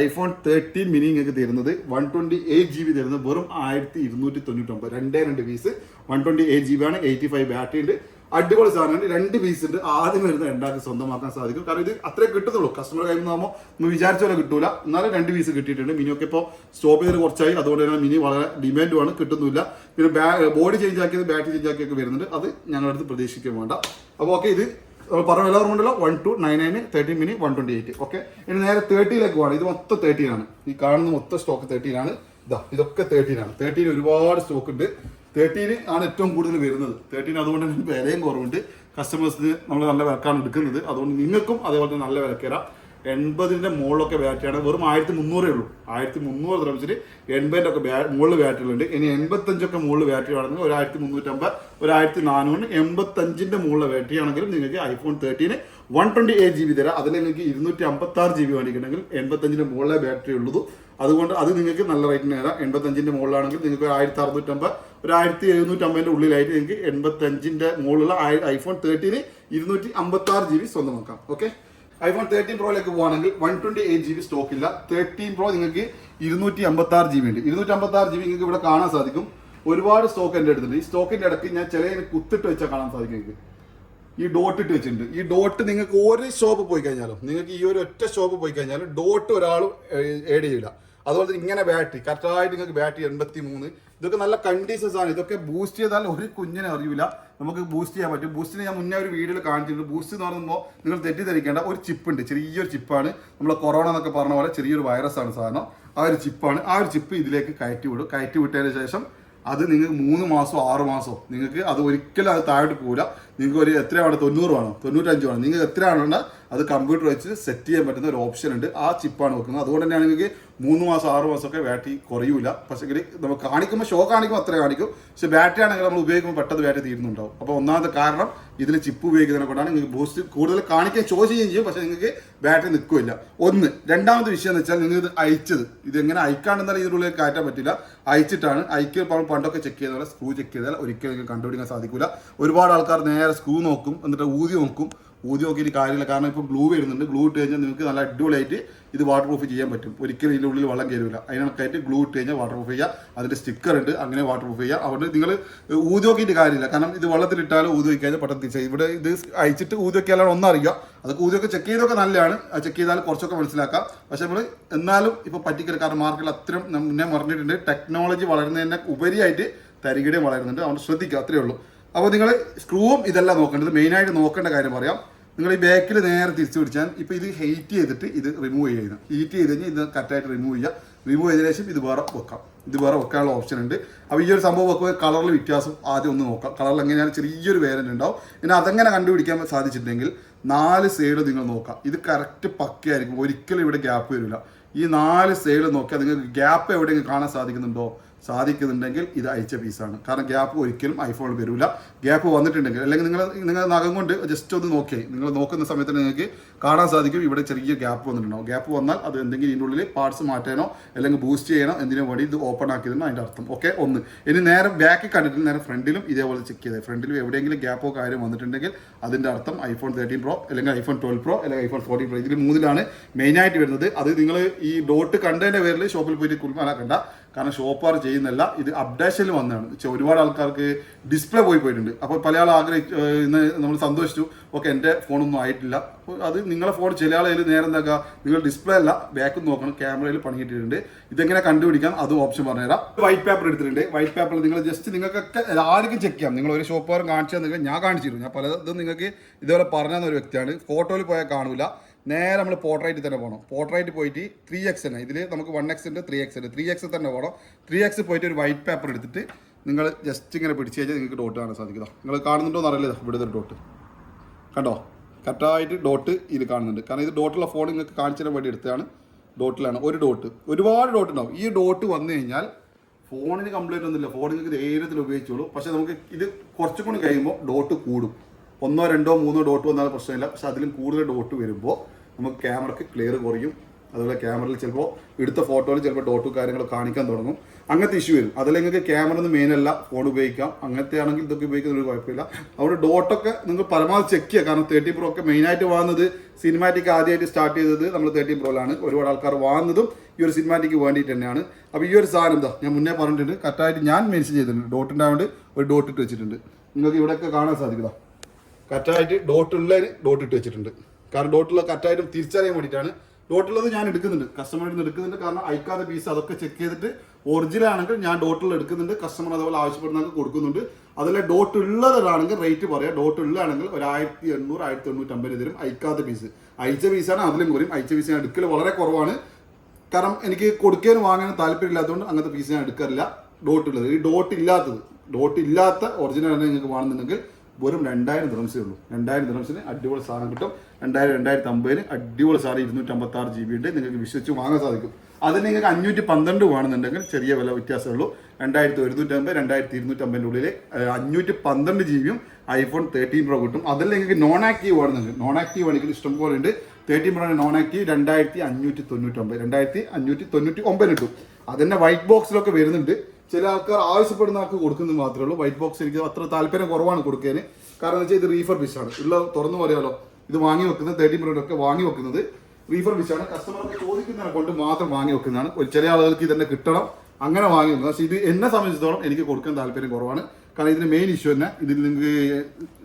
iPhone 13 mini നിങ്ങൾക്ക് തരുന്നത് 128 GB തരുന്നത് വെറും 1299. 2 പീസ് 128 GB ആണ്. 85 ബാറ്ററി ഉണ്ട്. അടിപൊളി സാധനമാണ്. 2 പീസ് ഉണ്ട്. ആദ്യം വരുന്ന രണ്ടാൾക്ക് സ്വന്തമാക്കാൻ സാധിക്കും. കാരണം ഇത് അത്രേ കിട്ടുന്നുള്ളൂ. കസ്റ്റമർ കയ്യിൽ നിന്നാകുമ്പോൾ നമ്മൾ വിചാരിച്ച പോലെ കിട്ടൂല. എന്നാലും 2 പീസ് കിട്ടിയിട്ടുണ്ട്. മിനിയൊക്കെ ഇപ്പോൾ സ്റ്റോപ്പ് ചെയ്ത് കുറച്ചായി. അതുകൊണ്ട് തന്നെ മിനി വളരെ ഡിമാൻഡുമാണ്. കിട്ടുന്നില്ല. പിന്നെ ബോഡി ചേഞ്ച് ആക്കിയത് ബാറ്ററി ചേഞ്ച് ആക്കിയൊക്കെ വരുന്നുണ്ട്. അത് ഞങ്ങളുടെ അടുത്ത് പ്രതീക്ഷിക്കാൻ വേണ്ട. അപ്പോൾ ഓക്കെ, ഇത് പറഞ്ഞ വില ഓർമ്മയുണ്ടല്ലോ. 1299 13 mini 128. ഓക്കെ, ഇനി നേരെ 30ലേക്ക് പോകണം. ഇത് മൊത്തം 13 ആണ്. ഈ കാണുന്ന മൊത്തം സ്റ്റോക്ക് 13 ആണ്. ഇതൊക്കെ 13 ആണ്. 13 ഒരുപാട് സ്റ്റോക്ക് ഉണ്ട്. 13 ആണ് ഏറ്റവും കൂടുതൽ വരുന്നത്. 13 അതുകൊണ്ട് തന്നെ വിലയും കുറവുണ്ട്. കസ്റ്റമേഴ്സിന് നമ്മൾ നല്ല വിലക്കാണ് എടുക്കുന്നത്. അതുകൊണ്ട് നിങ്ങൾക്കും അതേപോലെ തന്നെ നല്ല വിലക്ക് തരാം. 80ന്റെ മുകളിലൊക്കെ ബാറ്ററിയാണ്. വെറും 1300 ഉള്ളൂ. 1300 ദിർഹംസിന് 80ന്റെ ഒക്കെ മുകളിൽ ബാറ്ററികളുണ്ട്. ഇനി 85 മുകളിൽ ബാറ്ററി ആണെങ്കിൽ 1350 1400 85ന്റെ മുകളിലെ ബാറ്ററി ആണെങ്കിലും നിങ്ങൾക്ക് iPhone 13 128 GB തരാം. അതിൽ നിങ്ങൾക്ക് 256 GB വേണ്ടിയിട്ടുണ്ടെങ്കിൽ 85ന്റെ മുകളിലെ ബാറ്ററി ഉള്ളൂ. അതുകൊണ്ട് അത് നിങ്ങൾക്ക് നല്ല റേറ്റിന് തരാം. 85ന്റെ മുകളിലാണെങ്കിൽ നിങ്ങൾക്ക് 1650 1750 ഉള്ളിലായിട്ട് നിങ്ങൾക്ക് 85ന്റെ മുകളിലുള്ള iPhone 13 256 GB സ്വന്തമാക്കാം. ഓക്കെ, iPhone 13 Proയിലേക്ക് പോകുകയാണെങ്കിൽ 128 GB സ്റ്റോക്ക് ഇല്ല. 13 Pro നിങ്ങൾക്ക് 256 GB ഉണ്ട്. 256 GB നിങ്ങൾക്ക് ഇവിടെ കാണാൻ സാധിക്കും. ഒരുപാട് സ്റ്റോക്ക് എൻ്റെ അടുത്തുണ്ട്. ഈ സ്റ്റോക്കിന്റെ ഇടയ്ക്ക് ഞാൻ ചില കുത്തിട്ട് വെച്ചാൽ കാണാൻ സാധിക്കും. നിങ്ങൾക്ക് ഈ ഡോട്ട് ഇട്ട് വെച്ചിട്ടുണ്ട്. ഈ ഡോട്ട് നിങ്ങൾക്ക് ഒരു ഷോപ്പ് പോയി കഴിഞ്ഞാലും, നിങ്ങൾക്ക് ഈ ഒരു ഒറ്റ ഷോപ്പ് പോയി കഴിഞ്ഞാലും ഡോട്ട് ഒരാളും ഏഡ് ചെയ്യില്ല. അതുപോലെ തന്നെ ഇങ്ങനെ ബാറ്ററി കറക്റ്റായിട്ട് നിങ്ങൾക്ക് ബാറ്ററി 83. ഇതൊക്കെ നല്ല കണ്ടീഷൻസ് ആണ്. ഇതൊക്കെ ബൂസ്റ്റ് ചെയ്താൽ ഒരു കുഞ്ഞിനെ അറിയില്ല. നമുക്ക് ബൂസ്റ്റ് ചെയ്യാൻ പറ്റും. ബൂസ്റ്റിന് ഞാൻ മുന്നേ ഒരു വീഡിയോയിൽ കാണിച്ചിട്ടുണ്ട്. ബൂസ്റ്റ് എന്ന് പറയുമ്പോൾ നിങ്ങൾ തെറ്റിദ്ധരിക്കേണ്ട ഒരു ചിപ്പ് ഉണ്ട്. ചെറിയൊരു ചിപ്പാണ്. നമ്മൾ കൊറോണ എന്നൊക്കെ പറഞ്ഞ പോലെ ചെറിയൊരു വൈറസ് ആണ് സാധനം. ആ ഒരു ചിപ്പാണ്. ആ ഒരു ചിപ്പ് ഇതിലേക്ക് കയറ്റി വിടും. കയറ്റി വിട്ടതിന് ശേഷം അത് നിങ്ങൾക്ക് 3 മാസമോ 6 മാസമോ നിങ്ങൾക്ക് അത് ഒരിക്കലും അത് താഴോട്ട് പോകില്ല. നിങ്ങൾക്ക് ഒരു എത്രയാണ് 90 വേണോ 95 വേണം, നിങ്ങൾക്ക് എത്രയാണോ അത് കമ്പ്യൂട്ടർ വെച്ച് സെറ്റ് ചെയ്യാൻ പറ്റുന്ന ഒരു ഓപ്ഷൻ ഉണ്ട്. ആ ചിപ്പാണ് വെക്കുന്നത്. അതുകൊണ്ട് തന്നെയാണ് നിങ്ങൾക്ക് 3 മാസം 6 മാസമൊക്കെ ബാറ്ററി കുറയൂല. പക്ഷേ നമ്മൾ കാണിക്കുമ്പോൾ ഷോ കാണിക്കുമ്പോൾ അത്ര കാണിക്കും. പക്ഷേ ബാറ്ററി ആണെങ്കിൽ നമ്മൾ ഉപയോഗിക്കുമ്പോൾ പെട്ടെന്ന് ബാറ്ററി തീരുന്നുണ്ടാവും. അപ്പോൾ ഒന്നാമത്തെ കാരണം ഇതിൽ ചിപ്പ് ഉപയോഗിക്കുന്നതിനെ കൊണ്ടാണ്. നിങ്ങൾക്ക് ബൂസ്റ്റ് കൂടുതൽ കാണിക്കാൻ ഷോ ചെയ്യുകയും ചെയ്യും, പക്ഷേ നിങ്ങൾക്ക് ബാറ്ററി നിൽക്കില്ല. ഒന്ന്. രണ്ടാമത്തെ വിഷയം എന്ന് വെച്ചാൽ നിങ്ങൾ ഇത് അയച്ചത് ഇതെങ്ങനെ അയക്കാണ്ടെന്നാൽ ഇതിനുള്ളിൽ കയറ്റാൻ പറ്റില്ല. അയച്ചിട്ടാണ് പണ്ടൊക്കെ ചെക്ക് ചെയ്ത പോലെ സ്ക്രൂ ചെക്ക് ചെയ്താൽ ഒരിക്കലും നിങ്ങൾക്ക് കണ്ടുപിടിക്കാൻ സാധിക്കില്ല. ഒരുപാട് ആൾക്കാർ നേരെ സ്ക്രൂ നോക്കും, എന്നിട്ട് ഊതി നോക്കിയിട്ട് കാര്യമില്ല. കാരണം ഇപ്പോൾ ഗ്ലൂ വരുന്നുണ്ട്. ഗ്ലൂ ഇട്ട് കഴിഞ്ഞാൽ നിങ്ങൾക്ക് നല്ല അടിപൊളിയായിട്ട് ഇത് വാട്ടർ പ്രൂഫ് ചെയ്യാൻ പറ്റും. ഒരിക്കലും ഇതിൻ്റെ ഉള്ളിൽ വെള്ളം കയറില്ല. അതിനൊക്കെയായിട്ട് ഗ്ലൂ ഇട്ട് കഴിഞ്ഞാൽ വാട്ടർ പ്രൂഫ് ചെയ്യുക. അതിൻ്റെ സ്റ്റിക്കർ ഉണ്ട്, അങ്ങനെ വാട്ടർ പ്രൂഫ് ചെയ്യുക. അതുകൊണ്ട് നിങ്ങൾ ഊതി നോക്കിയിട്ട് കാര്യമില്ല. കാരണം ഇത് വെള്ളത്തിലിട്ടാലും ഊതി വയ്ക്കാതെ പെട്ടെന്ന് തിരിച്ചാൽ ഇവിടെ ഇത് അയച്ചിട്ട് ഊതി വയ്ക്കാനാണ് ഒന്നറിയുക. അതൊക്കെ ഊതിയൊക്കെ ചെക്ക് ചെയ്തൊക്കെ നല്ലതാണ്. ചെക്ക് ചെയ്താൽ കുറച്ചൊക്കെ മനസ്സിലാക്കാം. പക്ഷേ നമ്മൾ എന്നാലും ഇപ്പോൾ പറ്റിക്കൽ കാരണം മാർക്കറ്റിൽ അത്രയും മുന്നേ പറഞ്ഞിട്ടുണ്ട്, ടെക്നോളജി വളരുന്നതിനെ ഉപരിയായിട്ട് തരികിടയും വളരുന്നുണ്ട്. അതുകൊണ്ട് ശ്രദ്ധിക്കുക, അത്രയേ ഉള്ളൂ. അപ്പോൾ നിങ്ങൾ സ്ക്രൂവും ഇതെല്ലാം നോക്കേണ്ടത്. മെയിനായിട്ട് നോക്കേണ്ട കാര്യം പറയാം. നിങ്ങൾ ഈ ബാക്കിൽ നേരെ തിരിച്ചു പിടിച്ചാൽ ഇപ്പോൾ ഇത് ഹീറ്റ് ചെയ്തിട്ട് ഇത് റിമൂവ് ചെയ്യുന്നത്. ഹീറ്റ് ചെയ്ത് കഴിഞ്ഞാൽ ഇത് കറക്റ്റായിട്ട് റിമൂവ് ചെയ്യുക. റിമൂവ് ചെയ്തതിനു ശേഷം ഇത് വേറെ വെക്കാം. ഇത് വേറെ വെക്കാനുള്ള ഓപ്ഷൻ ഉണ്ട്. അപ്പോൾ ഈ ഒരു സംഭവം വെക്കുമ്പോൾ കളറിൽ വ്യത്യാസം ആദ്യം ഒന്ന് നോക്കാം. കളറിൽ എങ്ങനെയാണ് ചെറിയൊരു വേരിയൻ്റ് ഉണ്ടാവും. പിന്നെ അതെങ്ങനെ കണ്ടുപിടിക്കാൻ സാധിച്ചിട്ടുണ്ടെങ്കിൽ 4 സൈഡ് നിങ്ങൾ നോക്കാം. ഇത് കറക്റ്റ് പക്കയായിരിക്കും. ഒരിക്കലും ഇവിടെ ഗ്യാപ്പ് വരില്ല. ഈ 4 സൈഡ് നോക്കിയാൽ നിങ്ങൾക്ക് ഗ്യാപ്പ് എവിടെയെങ്കിലും കാണാൻ സാധിക്കുന്നുണ്ടെങ്കിൽ ഇത് അയച്ച പീസാണ്. കാരണം ഗ്യാപ്പ് ഒരിക്കലും ഐഫോണിൽ വരില്ല. ഗ്യാപ്പ് വന്നിട്ടുണ്ടെങ്കിൽ അല്ലെങ്കിൽ നിങ്ങൾ നഖം കൊണ്ട് ജസ്റ്റ് ഒന്ന് നോക്കിയാൽ നിങ്ങൾ നോക്കുന്ന സമയത്ത് നിങ്ങൾക്ക് കാണാൻ സാധിക്കും ഇവിടെ ചെറിയ ഗ്യാപ്പ് വന്നിട്ടുണ്ടാവും. ഗ്യാപ്പ് വന്നാൽ അത് എന്തെങ്കിലും ഇതിൻ്റെ ഉള്ളിൽ പാർട്സ് മാറ്റാനോ അല്ലെങ്കിൽ ബൂസ്റ്റ് ചെയ്യണോ എന്തിനു വേണ്ടി ഇത് ഓപ്പൺ ആക്കിയതെന്ന് അതിൻ്റെ അർത്ഥം. ഓക്കെ, ഒന്ന്. ഇനി നേരെ ബാക്കിൽ കണ്ടിട്ട് നേരെ ഫ്രണ്ടിലും ഇതേപോലെ ചെക്ക് ചെയ്തത്. ഫ്രണ്ടിലും എവിടെയെങ്കിലും ഗ്യാപ്പോ കാര്യം വന്നിട്ടുണ്ടെങ്കിൽ അതിൻ്റെ അർത്ഥം ഐഫോൺ 13 Pro അല്ലെങ്കിൽ ഐഫോൺ 12 Pro അല്ലെങ്കിൽ ഐഫോൺ 14 Pro ഇതിൽ 3ലാണ് മെയിനായിട്ട് വരുന്നത്. അത് നിങ്ങൾ ഈ ഡോട്ട് കണ്ടതിൻ്റെ പേരിൽ ഷോപ്പിൽ പോയിട്ട് കുൽമാനാക്കണ്ട. കാരണം ഷോപ്പാർ ചെയ്യുന്നില്ല, ഇത് അപ്ഡേഷനിൽ വന്നതാണ്. ഒരുപാട് ആൾക്കാർക്ക് ഡിസ്പ്ലേ പോയിട്ടുണ്ട്. അപ്പോൾ പല ആൾ ഇന്ന് നമ്മൾ സന്തോഷിച്ചു, ഓക്കെ എൻ്റെ ഫോണൊന്നും ആയിട്ടില്ല. അപ്പോൾ അത് നിങ്ങളെ ഫോൺ ചില ആളതിൽ നേരെ എന്താക്കുക, നിങ്ങൾ ഡിസ്പ്ലേ അല്ല ബാക്ക് നോക്കണം, ക്യാമറയിൽ പണിയിട്ടിട്ടുണ്ട്. ഇതെങ്ങനെ കണ്ടുപിടിക്കാം അതും ഓപ്ഷൻ പറഞ്ഞുതരാം. വൈറ്റ് പേപ്പർ എടുത്തിട്ടുണ്ട്. വൈറ്റ് പേപ്പറിൽ നിങ്ങൾ ജസ്റ്റ് നിങ്ങൾക്കൊക്കെ ആർക്കും ചെക്ക് ചെയ്യാം. നിങ്ങൾ ഒരു ഷോപ്പുകാരും കാണിച്ചു തന്നെ ഞാൻ കാണിച്ചിരുന്നു. ഞാൻ പലതും നിങ്ങൾക്ക് ഇതേപോലെ പറഞ്ഞ ഒരു വ്യക്തിയാണ്. ഫോട്ടോയിൽ പോയാൽ കാണൂല. നേരെ നമ്മൾ പോർട്രൈറ്റിൽ തന്നെ പോകണം. പോർട്രൈറ്റ് പോയിട്ട് 3x തന്നെ. ഇതിൽ നമുക്ക് 1x ഉണ്ട്, 3x ഉണ്ട്. 3x തന്നെ പോകണം. 3x പോയിട്ട് ഒരു വൈറ്റ് പേപ്പർ എടുത്തിട്ട് നിങ്ങൾ ജസ്റ്റ് ഇങ്ങനെ പിടിച്ച് കഴിഞ്ഞാൽ നിങ്ങൾക്ക് ഡോട്ട് കാണാൻ സാധിക്കുക. നിങ്ങൾ കാണുന്നുണ്ടോ എന്നറിയില്ല, ഇവിടെ ഒരു ഡോട്ട് കണ്ടോ, കറക്റ്റായിട്ട് ഡോട്ട് ഇത് കാണുന്നുണ്ട്. കാരണം ഇത് ഡോട്ടുള്ള ഫോൺ നിങ്ങൾക്ക് കാണിച്ചു തരാൻ വേണ്ടി എടുത്തതാണ്. ഡോട്ടിലാണ് ഒരു ഡോട്ട്. ഒരുപാട് ഡോട്ട് ഉണ്ടാവും. ഈ ഡോട്ട് വന്നു കഴിഞ്ഞാൽ ഫോണിന് കംപ്ലൈൻറ്റ് ഒന്നുമില്ല, ഫോൺ നിങ്ങൾക്ക് ധൈര്യത്തിൽ ഉപയോഗിച്ചോളൂ. പക്ഷേ നമുക്ക് ഇത് കുറച്ചും കൂടി കഴിയുമ്പോൾ ഡോട്ട് കൂടും. 1, 2, 3 ഡോട്ട് വന്നാൽ പ്രശ്നമില്ല. പക്ഷെ അതിലും കൂടുതൽ ഡോട്ട് വരുമ്പോൾ നമുക്ക് ക്യാമറയ്ക്ക് ക്ലിയർ കുറയും. അതുപോലെ ക്യാമറയിൽ ചിലപ്പോൾ എടുത്ത ഫോട്ടോയിൽ ചിലപ്പോൾ ഡോട്ടും കാര്യങ്ങളൊക്കെ കാണിക്കാൻ തുടങ്ങും. അങ്ങനത്തെ ഇഷ്യൂ വരും. അതല്ലെങ്കിൽ നിങ്ങൾക്ക് ക്യാമറ ഒന്നും മെയിനല്ല, ഫോൺ ഉപയോഗിക്കാം. അങ്ങനത്തെ ആണെങ്കിൽ ഇതൊക്കെ ഉപയോഗിക്കുന്ന ഒരു കുഴപ്പമില്ല. അതുകൊണ്ട് ഡോട്ടൊക്കെ നിങ്ങൾ പരമാവധി ചെക്ക് ചെയ്യുക. കാരണം 13 Pro ഒക്കെ മെയിനായിട്ട് വാങ്ങുന്നത് സിനിമാറ്റിക് ആദ്യമായിട്ട് സ്റ്റാർട്ട് ചെയ്തത് നമ്മൾ 13 Proയിലാണ്. ഒരുപാട് ആൾക്കാർ വാങ്ങുന്നതും ഈ ഒരു സിനിമാറ്റിക്ക് വേണ്ടിയിട്ട് തന്നെയാണ്. അപ്പോൾ ഈ ഒരു സാധനം എന്താ ഞാൻ മുന്നേ പറഞ്ഞിട്ടുണ്ട്, കറക്റ്റായിട്ട് ഞാൻ മെൻഷൻ ചെയ്തിട്ടുണ്ട്. ഡോട്ടുണ്ടായതുകൊണ്ട് ഒരു ഡോട്ട് ഇട്ട് വെച്ചിട്ടുണ്ട്. നിങ്ങൾക്ക് ഇവിടെയൊക്കെ കാണാൻ സാധിക്കുക. കറക്റ്റായിട്ട് ഡോട്ടുള്ളതിന് ഡോട്ട് ഇട്ട് വെച്ചിട്ടുണ്ട്. കാരണം ഡോട്ടുള്ള കറക്റ്റായിട്ട് തിരിച്ചറിയാൻ വേണ്ടിയിട്ടാണ്. ഡോട്ടുള്ളത് ഞാൻ എടുക്കുന്നുണ്ട്, കസ്റ്റമറിൽ നിന്ന് എടുക്കുന്നുണ്ട്. കാരണം അയക്കാതെ പീസ് അതൊക്കെ ചെക്ക് ചെയ്തിട്ട് ഒറിജിനൽ ആണെങ്കിൽ ഞാൻ ഡോട്ടുള്ള എടുക്കുന്നുണ്ട്. കസ്റ്റമർ അതുപോലെ ആവശ്യപ്പെടുന്നവർക്ക് കൊടുക്കുന്നുണ്ട്. അതിലെ ഡോട്ട് ഉള്ളതാണെങ്കിൽ റേറ്റ് പറയാം. ഡോട്ട് ഉള്ളതാണെങ്കിൽ 1800 1850 തരും. അയക്കാത്ത പീസ്, അയച്ച പീസാണ് അതിലും കുറയും. അയച്ച പീസ് ഞാൻ എടുക്കൽ വളരെ കുറവാണ്. കാരണം എനിക്ക് കൊടുക്കാനും വാങ്ങാനും താല്പര്യമില്ലാത്തതുകൊണ്ട് അങ്ങനത്തെ പീസ് ഞാൻ എടുക്കാറില്ല. ഡോട്ടുള്ളത് ഈ ഡോട്ട് ഇല്ലാത്ത ഒറിജിനൽ തന്നെ നിങ്ങൾക്ക് വേണമെന്നുണ്ടെങ്കിൽ വെറും 2000 ദിർഹംസേ ഉള്ളൂ. 2000 ദിർഹംസിന് അടിപൊളി സാധനം കിട്ടും. 2000-2050 അടിപൊളി സാധനം 256 GB ഉണ്ട്. നിങ്ങൾക്ക് വിശ്വസിച്ച് വാങ്ങാൻ സാധിക്കും. അതിന് നിങ്ങൾക്ക് 512 വേണമെന്നുണ്ടെങ്കിൽ ചെറിയ വില വ്യത്യാസമേ ഉള്ളൂ. 2150 2250 ഉള്ളിൽ 512 GB ഐഫോൺ 13 Pro കിട്ടും. അതിൽ നിങ്ങൾക്ക് നോൺ ആക്റ്റീവ് വേണമെന്നുണ്ട്. നോൺ ആക്റ്റീവ് ആണെങ്കിൽ ഇഷ്ടംപോലെ ഉണ്ട്. 13 Pro നോൺ ആക്റ്റീവ് 2599 കിട്ടും. അതന്നെ വൈറ്റ് ബോക്സിലൊക്കെ വരുന്നുണ്ട്. ചില ആൾക്കാർ ആവശ്യപ്പെടുന്ന ആൾക്ക് കൊടുക്കുന്നത് മാത്രമേ ഉള്ളൂ. വൈറ്റ് ബോക്സ് എനിക്ക് അത്ര താല്പര്യം കുറവാണ് കൊടുക്കാൻ. കാരണം എന്ന് വെച്ചാൽ ഇത് റീഫർ ബിഷാണ്. ഉള്ള തുറന്നു പറയാലോ, ഇത് വാങ്ങി വെക്കുന്നത് 13 Pro ഒക്കെ വാങ്ങി വെക്കുന്നത് റീഫർ ബിഷാണ്. കസ്റ്റമറൊക്കെ ചോദിക്കുന്നതിനെ കൊണ്ട് മാത്രം വാങ്ങി വെക്കുന്നതാണ്. ചില ആളുകൾക്ക് ഇതന്നെ കിട്ടണം അങ്ങനെ വാങ്ങി വെക്കുന്നത്. പക്ഷേ ഇത് എന്നെ സംബന്ധിച്ചിടത്തോളം എനിക്ക് കൊടുക്കാൻ താല്പര്യം കുറവാണ്. കാരണം ഇതിന് മെയിൻ ഇഷ്യൂ തന്നെ ഇതിൽ നിങ്ങൾക്ക്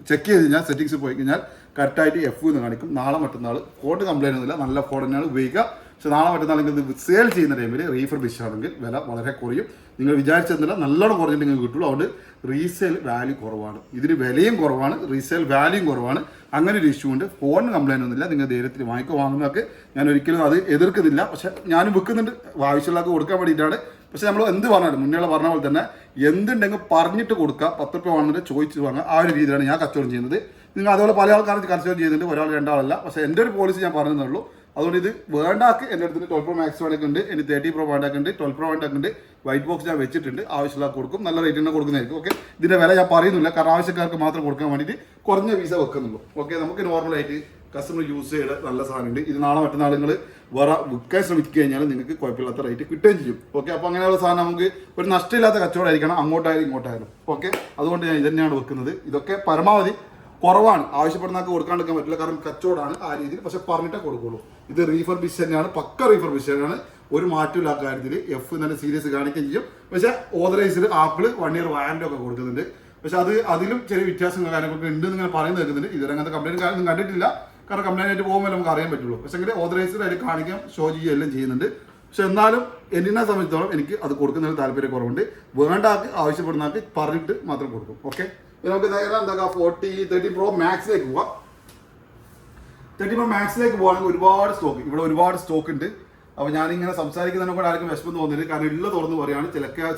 ചെക്ക് ചെയ്ത് കഴിഞ്ഞാൽ സെറ്റിങ്സ് പോയി കഴിഞ്ഞാൽ കറക്റ്റായിട്ട് F എന്ന് കാണിക്കും. നാളെ മറ്റന്നാൾ ഫോൺ കംപ്ലൈൻറ്റ് ഒന്നുമില്ല, നല്ല ഫോൺ തന്നെയാണ് ഉപയോഗിക്കുക. പക്ഷെ നാളെ മറ്റന്നാളെങ്കിൽ ഇത് സെയിൽ ചെയ്യുന്ന ടൈമിൽ റീഫർ ബിഷ് ആണെങ്കിൽ വില വളരെ കുറയും. നിങ്ങൾ വിചാരിച്ചെന്നില്ല, നല്ലോണം കുറഞ്ഞിട്ട് നിങ്ങൾക്ക് കിട്ടുള്ളൂ. അതുകൊണ്ട് റീസെയിൽ വാല്യൂ കുറവാണ്, ഇതിന് വിലയും കുറവാണ്, റീസെയിൽ വാല്യൂയും കുറവാണ്. അങ്ങനെ ഒരു ഇഷ്യൂ ഉണ്ട്. ഫോണിന് കംപ്ലൈൻറ്റ് ഒന്നുമില്ല, നിങ്ങൾ ധൈര്യത്തിൽ വാങ്ങുന്നതൊക്കെ ഞാൻ ഒരിക്കലും അത് എതിർക്കുന്നില്ല. പക്ഷെ ഞാനും വിൽക്കുന്നുണ്ട്, ആവശ്യമുള്ളവർക്ക് കൊടുക്കാൻ വേണ്ടിയിട്ടാണ്. പക്ഷെ നമ്മൾ എന്ത് പറഞ്ഞാലും മുന്നേ പറഞ്ഞ പോലെ തന്നെ എന്തുണ്ടെങ്കിൽ പറഞ്ഞിട്ട് കൊടുക്കുക, 10 രൂപ വാങ്ങുന്നത് ചോദിച്ച് വാങ്ങുക. ആ ഒരു രീതിയിലാണ് ഞാൻ കച്ചവടം ചെയ്യുന്നത്. നിങ്ങൾ അതുപോലെ പല ആൾക്കാർക്ക് കച്ചവടം ചെയ്യുന്നുണ്ട്, ഒരാൾ രണ്ടാളല്ല. പക്ഷേ എൻ്റെ ഒരു പോളിസി ഞാൻ പറഞ്ഞതേ. അതുകൊണ്ട് ഇത് വേണ്ടാക്ക് എൻ്റെ അടുത്ത് 12 Pro Max വേണ്ടൊക്കെ ഉണ്ട്, ഇനി 30 Pro വേണ്ടൊക്കെ ഉണ്ട്, 12 Pro വേണ്ടൊക്കെ ഉണ്ട്. വൈറ്റ് ബോക്സ് ഞാൻ വെച്ചിട്ടുണ്ട്, ആവശ്യമുള്ള കൊടുക്കും, നല്ല റേറ്റ് തന്നെ കൊടുക്കുന്നതായിരിക്കും. ഓക്കെ, ഇതിൻ്റെ വില ഞാൻ പറയുന്നില്ല, കാരണം ആവശ്യക്കാർക്ക് മാത്രം കൊടുക്കാൻ വേണ്ടിയിട്ട് കുറഞ്ഞ പൈസ വെക്കുന്നുള്ളൂ. ഓക്കെ, നമുക്ക് നോർമലായിട്ട് കസ്റ്റമർ യൂസ് ചെയ്ത നല്ല സാധനമുണ്ട്. ഇത് നാളെ മറ്റന്നാൾ നിങ്ങൾ വേറെ വിൽക്കാൻ ശ്രമിച്ചു കഴിഞ്ഞാൽ നിങ്ങൾക്ക് കുഴപ്പമില്ലാത്ത റേറ്റ് കിട്ടുകയും ചെയ്യും. ഓക്കെ, അപ്പോൾ അങ്ങനെയുള്ള സാധനം നമുക്ക് ഒരു നഷ്ടമില്ലാത്ത കച്ചവടമായിരിക്കണം, അങ്ങോട്ടായാലും ഇങ്ങോട്ടായാലും. ഓക്കെ, അതുകൊണ്ട് ഞാൻ ഇതന്നെയാണ് വെക്കുന്നത്. ഇതൊക്കെ പരമാവധി കുറവാണ്, ആവശ്യപ്പെടുന്നവർക്ക് കൊടുക്കാണ്ടിരിക്കാൻ പറ്റില്ല, കാരണം കച്ചവടമാണ് ആ രീതിയിൽ. പക്ഷെ പറഞ്ഞിട്ടേ കൊടുക്കുള്ളൂ. ഇത് റീഫർബിഷ് തന്നെയാണ്, പക്ക റീഫർബിഷ് തന്നെയാണ്, ഒരു മാറ്റമില്ല ആ കാര്യത്തിൽ. എഫ് നല്ല സീരിയസ് കാണിക്കുകയും ചെയ്യും. പക്ഷേ ഓതറൈസ്ഡ് ആപ്പിൾ 1 year വാറന്റി ഒക്കെ കൊടുക്കുന്നുണ്ട്. പക്ഷെ അതിലും ചെറിയ വ്യത്യാസങ്ങൾ കാര്യങ്ങളൊക്കെ ഉണ്ട് നിങ്ങൾ പറയുന്നത് കേൾക്കുന്നുണ്ട്. ഇതുവരെ അങ്ങനത്തെ കംപ്ലൈൻറ്റ് കാര്യമൊന്നും കണ്ടിട്ടില്ല, കാരണം കംപ്ലൈൻറ്റ് ആയിട്ട് പോകുമ്പോൾ നമുക്ക് അറിയാൻ പറ്റുള്ളൂ. പക്ഷേ എങ്കിൽ ഓതറൈസ്ഡ് ആയിട്ട് കാണിക്കാം, ഷോ ചെയ്യുക എല്ലാം ചെയ്യുന്നുണ്ട്. പക്ഷെ എന്നാലും എന്നെ സംബന്ധിച്ചിടത്തോളം എനിക്ക് അത് കൊടുക്കുന്നതിന് താല്പര്യം കുറവുണ്ട്. വേണ്ട ആൾക്ക് ആവശ്യപ്പെടുന്ന ആൾക്ക് പറഞ്ഞിട്ട് മാത്രം കൊടുക്കും. ഓക്കെ, നമുക്ക് എന്താ 30 Pro Maxലേക്ക് പോവാം. 30 Pro Maxലേക്ക് പോകാണെങ്കിൽ ഒരുപാട് സ്റ്റോക്ക്, ഇവിടെ ഒരുപാട് സ്റ്റോക്ക് ഉണ്ട്. അപ്പോൾ ഞാനിങ്ങനെ സംസാരിക്കുന്നതിനെ കൂടെ ആർക്കും വിഷമം തോന്നുന്നില്ല, കാരണം ഉള്ള തുറന്ന് പറയുകയാണ്.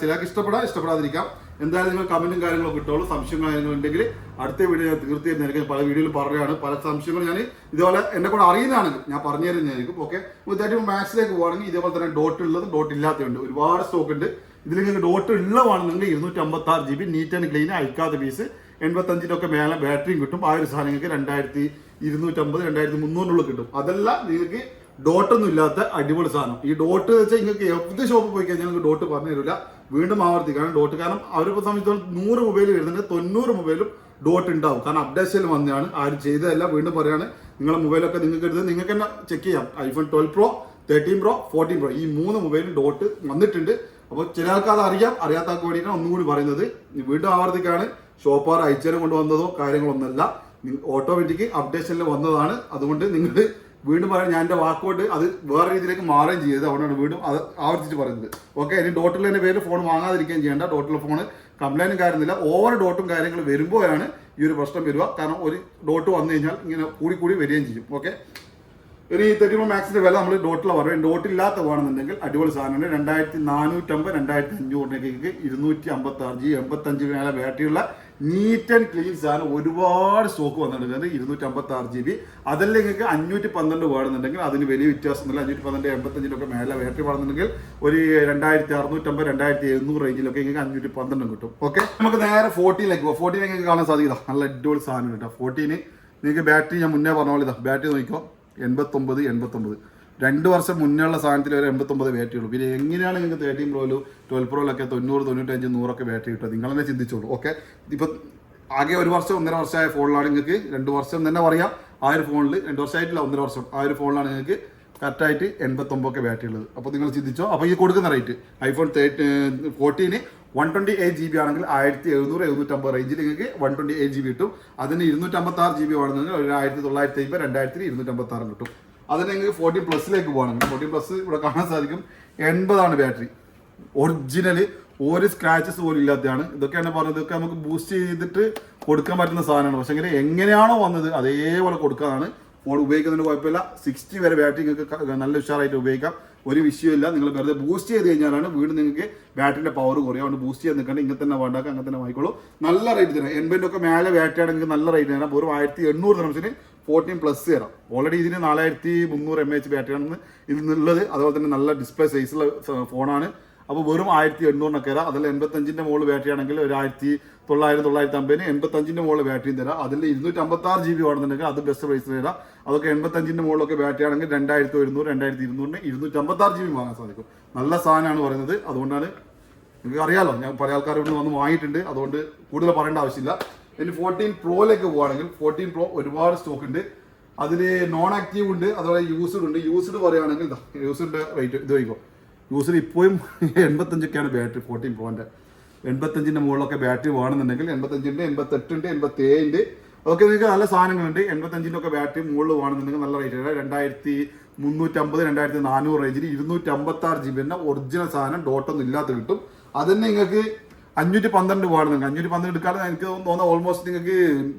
ചിലർക്ക് ഇഷ്ടപ്പെടാതിരിക്കാം. എന്തായാലും നിങ്ങൾ കമന്റും കാര്യങ്ങളൊക്കെ ഇട്ടോളൂ. സംശയങ്ങൾ കാര്യങ്ങളുണ്ടെങ്കിൽ അടുത്ത വീഡിയോ ഞാൻ തീർച്ചയായിട്ടും പല വീഡിയോയിൽ പറയുകയാണ്. പല സംശയങ്ങളും ഞാൻ ഇതുപോലെ എന്നെ കൂടെ അറിയുന്നതാണെങ്കിൽ ഞാൻ പറഞ്ഞു തരുന്നതായിരിക്കും. ഓക്കെ, 30 Pro Maxലേക്ക് പോകുകയാണെങ്കിൽ ഇതേപോലെ തന്നെ ഡോട്ട് ഉള്ളതും ഡോട്ട് ഇല്ലാത്തതുണ്ട്, ഒരുപാട് സ്റ്റോക്ക് ഉണ്ട്. ഇതിൽ നിങ്ങൾക്ക് ഡോട്ട് ഉള്ളതാണെന്നുണ്ടെങ്കിൽ 256 GB നീറ്റ് ആൻഡ് ക്ലീൻ, അയക്കാത്ത പീസ്, 85 മേലെ ബാറ്ററിയും കിട്ടും. ആ ഒരു സാധനം നിങ്ങൾക്ക് 2250, 2300 കിട്ടും. അതെല്ലാം നിങ്ങൾക്ക് ഡോട്ടൊന്നും ഇല്ലാത്ത അടിപൊളി സാധനം. ഈ ഡോട്ട് വെച്ചാൽ നിങ്ങൾക്ക് ഏത് ഷോപ്പിൽ പോയി കഴിഞ്ഞാൽ നിങ്ങൾക്ക് ഡോട്ട് പറഞ്ഞു തരില്ല. വീണ്ടും ആവർത്തിക്കാണ് ഡോട്ട്, കാരണം അവരിപ്പോൾ സംബന്ധിച്ചോളം 100 മൊബൈൽ വരുന്നുണ്ട്, 90 മൊബൈലും ഡോട്ട് ഉണ്ടാവും. കാരണം അപ്ഡേഷൻ വന്നതാണ്, ആരും ചെയ്തതല്ല. വീണ്ടും പറയാണ്, നിങ്ങളുടെ മൊബൈലൊക്കെ നിങ്ങൾക്ക് എടുത്ത് നിങ്ങൾക്ക് തന്നെ ചെക്ക് ചെയ്യാം. iPhone 12 Pro, 13 Pro, 14 Pro ഈ 3 മൊബൈലും ഡോട്ട് വന്നിട്ടുണ്ട്. അപ്പോൾ ചില ആൾക്കാർ അറിയാത്തവർക്ക് വേണ്ടിയിട്ടാണ് ഒന്നുകൂടി പറയുന്നത്. വീണ്ടും ആവർത്തിക്കാണ്, ഷോപ്പാർ അയച്ചേരം കൊണ്ടുവന്നതോ കാര്യങ്ങളൊന്നുമല്ല, ഓട്ടോമാറ്റിക് അപ്ഡേഷനിൽ വന്നതാണ്. അതുകൊണ്ട് നിങ്ങൾ വീണ്ടും പറയാൻ ഞാൻ എൻ്റെ വാക്കോട്ട് അത് വേറെ രീതിയിലേക്ക് മാറുകയും ചെയ്തത്, അതുകൊണ്ടാണ് വീണ്ടും അത് ആവർത്തിച്ച് പറയുന്നത്. ഓക്കെ, ഇനി ഡോട്ടിലെ പേര് ഫോൺ വാങ്ങാതിരിക്കുകയും ചെയ്യേണ്ട. ഡോട്ടിലെ ഫോണ് കംപ്ലൈൻറ്റും കാര്യമില്ല, ഓവർ ഡോട്ടും കാര്യങ്ങളും വരുമ്പോഴാണ് ഈ ഒരു പ്രശ്നം വരിക. കാരണം ഒരു ഡോട്ട് വന്നു കഴിഞ്ഞാൽ ഇങ്ങനെ കൂടി വരികയും ചെയ്യും. ഓക്കെ, ഇനി 30 Pro Maxന്റെ വില നമ്മൾ ഡോട്ടിലാണ് പറയുന്നത്. ഡോട്ടില്ലാത്ത വേണമെന്നുണ്ടെങ്കിൽ അടിപൊളി സാധനമുണ്ട്. 2450, 2500 256 GB, 85 മേലെ ബാറ്ററിയുള്ള നീറ്റ് ആൻഡ് ക്ലീൻ സാധനം ഒരുപാട് സ്റ്റോക്ക് വന്നിട്ടുണ്ട്. 256 GB. അതല്ല നിങ്ങൾക്ക് 512 വേണമെന്നുണ്ടെങ്കിൽ അതിന് വലിയ വ്യത്യാസമൊന്നുമില്ല. 512, 85 മേലെ ബാറ്ററി വേണമെന്നുണ്ടെങ്കിൽ ഒരു 2650, 2700 റേഞ്ചിലൊക്കെ നിങ്ങൾക്ക് 512 കിട്ടും. ഓക്കെ, നമുക്ക് നേരെ 14ലേക്ക് പോകാം. 14 നിങ്ങൾക്ക് കാണാൻ സാധിക്കില്ല, നല്ല അടിപൊളി സാധനം കേട്ടോ. 14 നിങ്ങൾക്ക് ബാറ്ററി ഞാൻ മുന്നേ പറഞ്ഞ പോലെ ബാറ്ററി നോക്കിക്കോ, 89. 2 വർഷം മുന്നേ ഉള്ള സാധനത്തിൽ വരെ 89 ബാറ്ററി ഉള്ളൂ. പിന്നെ എങ്ങനെയാണ് നിങ്ങൾക്ക് 13 Proയിലും 12 Proയിലൊക്കെ 90, 95, 100 ബാറ്ററി കിട്ടുക? നിങ്ങൾ തന്നെ ചിന്തിച്ചോളൂ. ഓക്കെ, ഇപ്പം ആകെ 1 വർഷം 1.5 വർഷമായ ഫോണിലാണ് നിങ്ങൾക്ക് 2 വർഷം തന്നെ പറയാം. ആ ഒരു ഫോണിൽ 2 വർഷമായിട്ടില്ല, 1.5 വർഷം ആ ഒരു ഫോണിലാണ് നിങ്ങൾക്ക് കറക്റ്റായിട്ട് 89 ബാറ്ററി ഉള്ളത്. അപ്പോൾ നിങ്ങൾ ചിന്തിച്ചോ. അപ്പോൾ ഈ കൊടുക്കുന്ന റേറ്റ് iPhone 14 128 GB ആണെങ്കിൽ 1700, 750 റേഞ്ചിൽ നിങ്ങൾക്ക് 128 GB കിട്ടും. അതിന് 256 GB വേണമെങ്കിൽ 1950, 2256 കിട്ടും. അതിന് നിങ്ങൾക്ക് 14 Plusലേക്ക് പോകണമെങ്കിൽ 14 Plus ഇവിടെ കാണാൻ സാധിക്കും 80 ബാറ്ററി. ഒറിജിനല് ഒരു സ്ക്രാച്ചസ് പോലും ഇല്ലാത്തതാണ്. ഇതൊക്കെയാണ് പറഞ്ഞത്, ഇതൊക്കെ നമുക്ക് ബൂസ്റ്റ് ചെയ്തിട്ട് കൊടുക്കാൻ പറ്റുന്ന സാധനമാണ്. പക്ഷേ എങ്ങനെയാണോ വന്നത് അതേപോലെ കൊടുക്കാനാണ്. ഫോൺ ഉപയോഗിക്കുന്നതിന് കുഴപ്പമില്ല. 60 വരെ ബാറ്ററി നിങ്ങൾക്ക് നല്ല ഉഷാറായിട്ട് ഉപയോഗിക്കാം, ഒരു വിഷയമില്ല. നിങ്ങൾ വെറുതെ ബൂസ്റ്റ് ചെയ്ത് കഴിഞ്ഞാലാണ് വീണ്ടും നിങ്ങൾക്ക് ബാറ്ററിന്റെ പവർ കുറയും. അതുകൊണ്ട് ബൂസ്റ്റ് ചെയ്ത് നിൽക്കേണ്ട, ഇങ്ങനെ തന്നെ വേണ്ടാക്കുക, അങ്ങനെ തന്നെ വാങ്ങിക്കോളൂ. നല്ല റേറ്റ് തരാം. 80 മേലെ ബാറ്ററി ആണെങ്കിൽ നല്ല റേറ്റ് തരാം. വെറും 1800 ദിർഹംസിന് 14 Plus തരാം. ഓൾറെഡി ഇതിന് 4300 mAh ബാറ്ററിയാണ് ഇതിനുള്ളത്. അതുപോലെ തന്നെ നല്ല ഡിസ്പ്ലേ സൈസുള്ള ഫോണാണ്. അപ്പോൾ വെറും 1800 തരാം. അതിൽ 85 മുകളിൽ ബാറ്ററി ആണെങ്കിൽ ഒരു 1900, 950, 85 മുകളിൽ ബാറ്ററിയും തരാം. അതിൽ 256 GB വേണമെന്നുണ്ടെങ്കിൽ അത് ബെസ്റ്റ് പ്രൈസ് തരാം. അതൊക്കെ 85 മുകളിലൊക്കെ ബാറ്ററി ആണെങ്കിൽ 2100, 2200 256 GB വാങ്ങാൻ സാധിക്കും. നല്ല സാധനമാണ് പറയുന്നത്. അതുകൊണ്ടാണ് നിങ്ങൾക്ക് അറിയാലോ, ഞാൻ പല ആൾക്കാരോട് വന്ന് വാങ്ങിയിട്ടുണ്ട്, അതുകൊണ്ട് കൂടുതൽ പറയേണ്ട ആവശ്യമില്ല. ഇനി 14 Proയിലേക്ക് പോവുകയാണെങ്കിൽ 14 Pro ഒരുപാട് സ്റ്റോക്ക് ഉണ്ട്. അതിൽ നോൺ ആക്റ്റീവ് ഉണ്ട്, അതുപോലെ യൂസ്ഡ് ഉണ്ട്. യൂസ്ഡ് പറയുകയാണെങ്കിൽ യൂസ്ഡിൻ്റെ റേറ്റ് ഇത് വയ്ക്കും. യൂസ്ഡ് ഇപ്പോഴും 85 ബാറ്ററി 14 Proൻ്റെ. 85 മുകളിലൊക്കെ ബാറ്ററി വേണമെന്നുണ്ടെങ്കിൽ 85, 88, 87 അതൊക്കെ നിങ്ങൾക്ക് നല്ല സാധനങ്ങളുണ്ട്. 85 ബാറ്ററി മുകളിൽ വേണമെന്നുണ്ടെങ്കിൽ നല്ല റേറ്റ് 2350, 2400 റേഞ്ചിൽ 256 GB ഒറിജിനൽ സാധനം ഡോട്ടൊന്നും ഇല്ലാത്ത കിട്ടും. അതന്നെ നിങ്ങൾക്ക് 512 വേണമെങ്കിൽ 512 എടുക്കാതെ എനിക്ക് തോന്നുന്നു ഓൾമോസ്റ്റ് നിങ്ങൾക്ക്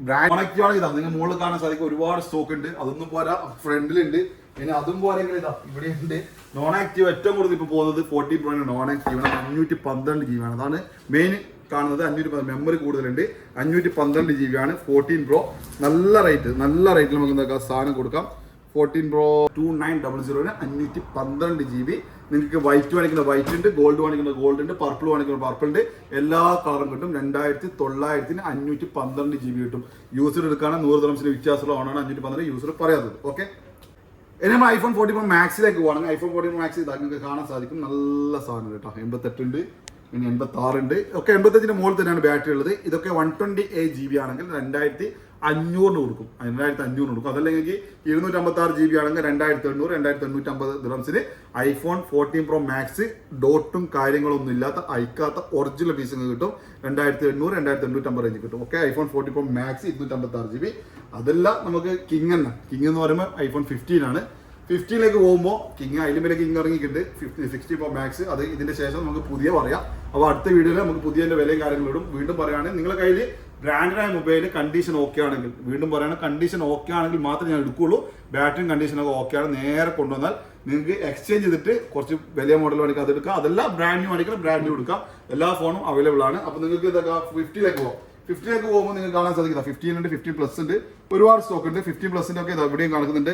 ബ്രാൻഡ് ആണ് ഇതാ നിങ്ങൾ മുകളിൽ കാണാൻ സാധിക്കും ഒരുപാട് സ്റ്റോക്ക് ഉണ്ട്. അതൊന്നും പോരാ ഫ്രണ്ടിലുണ്ട്. ഇനി അതും പോലെങ്കിൽ ഇതാ ഇവിടെ ഉണ്ട്. നോൺ ആക്റ്റീവ് ഏറ്റവും കൂടുതൽ ഇപ്പോൾ പോകുന്നത് 14 Pro നോൺ ആക്റ്റീവ് ആണ്. 512 GB ആണ്. അതാണ് മെയിൻ കാണുന്നത്. 512 മെമ്മറി കൂടുതലുണ്ട്. 512 GB ആണ് 14 Pro. നല്ല റേറ്റിൽ നമുക്ക് എന്താ സാധനം കൊടുക്കാം. 14 Pro 2900 512 GB. നിങ്ങൾക്ക് വൈറ്റ് വേണമെങ്കിൽ വൈറ്റ് ഉണ്ട്, ഗോൾഡ് വേണമെങ്കിൽ ഗോൾഡ് ഉണ്ട്, പർപ്പിൾ വേണമെങ്കിൽ പർപ്പിൾ ഉണ്ട്. എല്ലാ കളറും കിട്ടും. 2900 512 GB കിട്ടും. യൂസർ എടുക്കുകയാണ് 100 dirhamsന് വ്യത്യാസമുള്ള ഓണാണ് 512 യൂസർ പറയാത്തത്. ഓക്കെ, ഇനി നമ്മൾ ഐഫോൺ 14 Pro മാക്സിലേക്ക് പോകണമെങ്കിൽ ഐഫോൺ 14 Pro മാക്സ് ഇതാ നിങ്ങൾക്ക് കാണാൻ സാധിക്കും. നല്ല സാധനം കേട്ടോ. 88 ഉണ്ട്, ഇനി 86 ഉണ്ട്. ഒക്കെ 85ന്റെ മുകളിൽ തന്നെയാണ് ബാറ്ററി ഉള്ളത്. ഇതൊക്കെ 128 GB ആണെങ്കിൽ 2500 കൊടുക്കും. 2500 കൊടുക്കും. അതല്ലെങ്കിൽ 256 GB ആണെങ്കിൽ 2800 2850 dirhamsന് ഐഫോൺ 14 Pro മാക്സ് ഡോട്ടും കാര്യങ്ങളൊന്നും ഇല്ലാത്ത അയക്കാത്ത ഒറിജിനൽ പീസ് കിട്ടും. 2800 2850 റേഞ്ച് കിട്ടും. Okay, iPhone 14 Pro max 256 GB. അതെല്ലാം നമുക്ക് കിങ് എന്ന് പറയുമ്പോൾ ഐഫോൺ 15 ആണ്. 15ലേക്ക് പോകുമ്പോൾ കിങ് അതിലും വരെ കിങ് ഇറങ്ങിയിട്ടുണ്ട് 60 Pro മാക്സ്. അത് ഇതിന്റെ ശേഷം നമുക്ക് പുതിയ പറയാം. അപ്പോൾ അടുത്ത വീഡിയോയിൽ നമുക്ക് പുതിയതിന്റെ വിലയും കാര്യങ്ങളും ഇടും. വീണ്ടും പറയുകയാണെങ്കിൽ നിങ്ങളുടെ കയ്യിൽ ബ്രാൻഡായ മൊബൈൽ കണ്ടീഷൻ ഓക്കെ ആണെങ്കിൽ, വീണ്ടും പറയുകയാണ് കണ്ടീഷൻ ഓക്കെ ആണെങ്കിൽ മാത്രമേ ഞാൻ എടുക്കുകയുള്ളൂ. ബാറ്ററിയും കണ്ടീഷനൊക്കെ ഓക്കെ ആണ് നേരെ കൊണ്ടുവന്നാൽ നിങ്ങൾക്ക് എക്സ്ചേഞ്ച് ചെയ്തിട്ട് കുറച്ച് വലിയ മോഡൽ വേണമെങ്കിൽ അത് എടുക്കാം. അതെല്ലാം ബ്രാൻഡ് ന്യൂ വേണമെങ്കിൽ ബ്രാൻഡ് ന്യൂ എടുക്കാം. എല്ലാ ഫോണും അവൈലബിൾ ആണ്. അപ്പോൾ നിങ്ങൾക്ക് ഇതൊക്കെ 50ലേക്ക് പോകാം. 50ലേക്ക് പോകുമ്പോൾ നിങ്ങൾക്ക് കാണാൻ സാധിക്കും 15 ഉണ്ട്, 15 പ്ലസ് ഉണ്ട്, ഒരുപാട് സ്റ്റോക്ക് ഉണ്ട്. 15 പ്ലസിന്റെ ഒക്കെ ഇവിടെയും കാണുന്നുണ്ട്.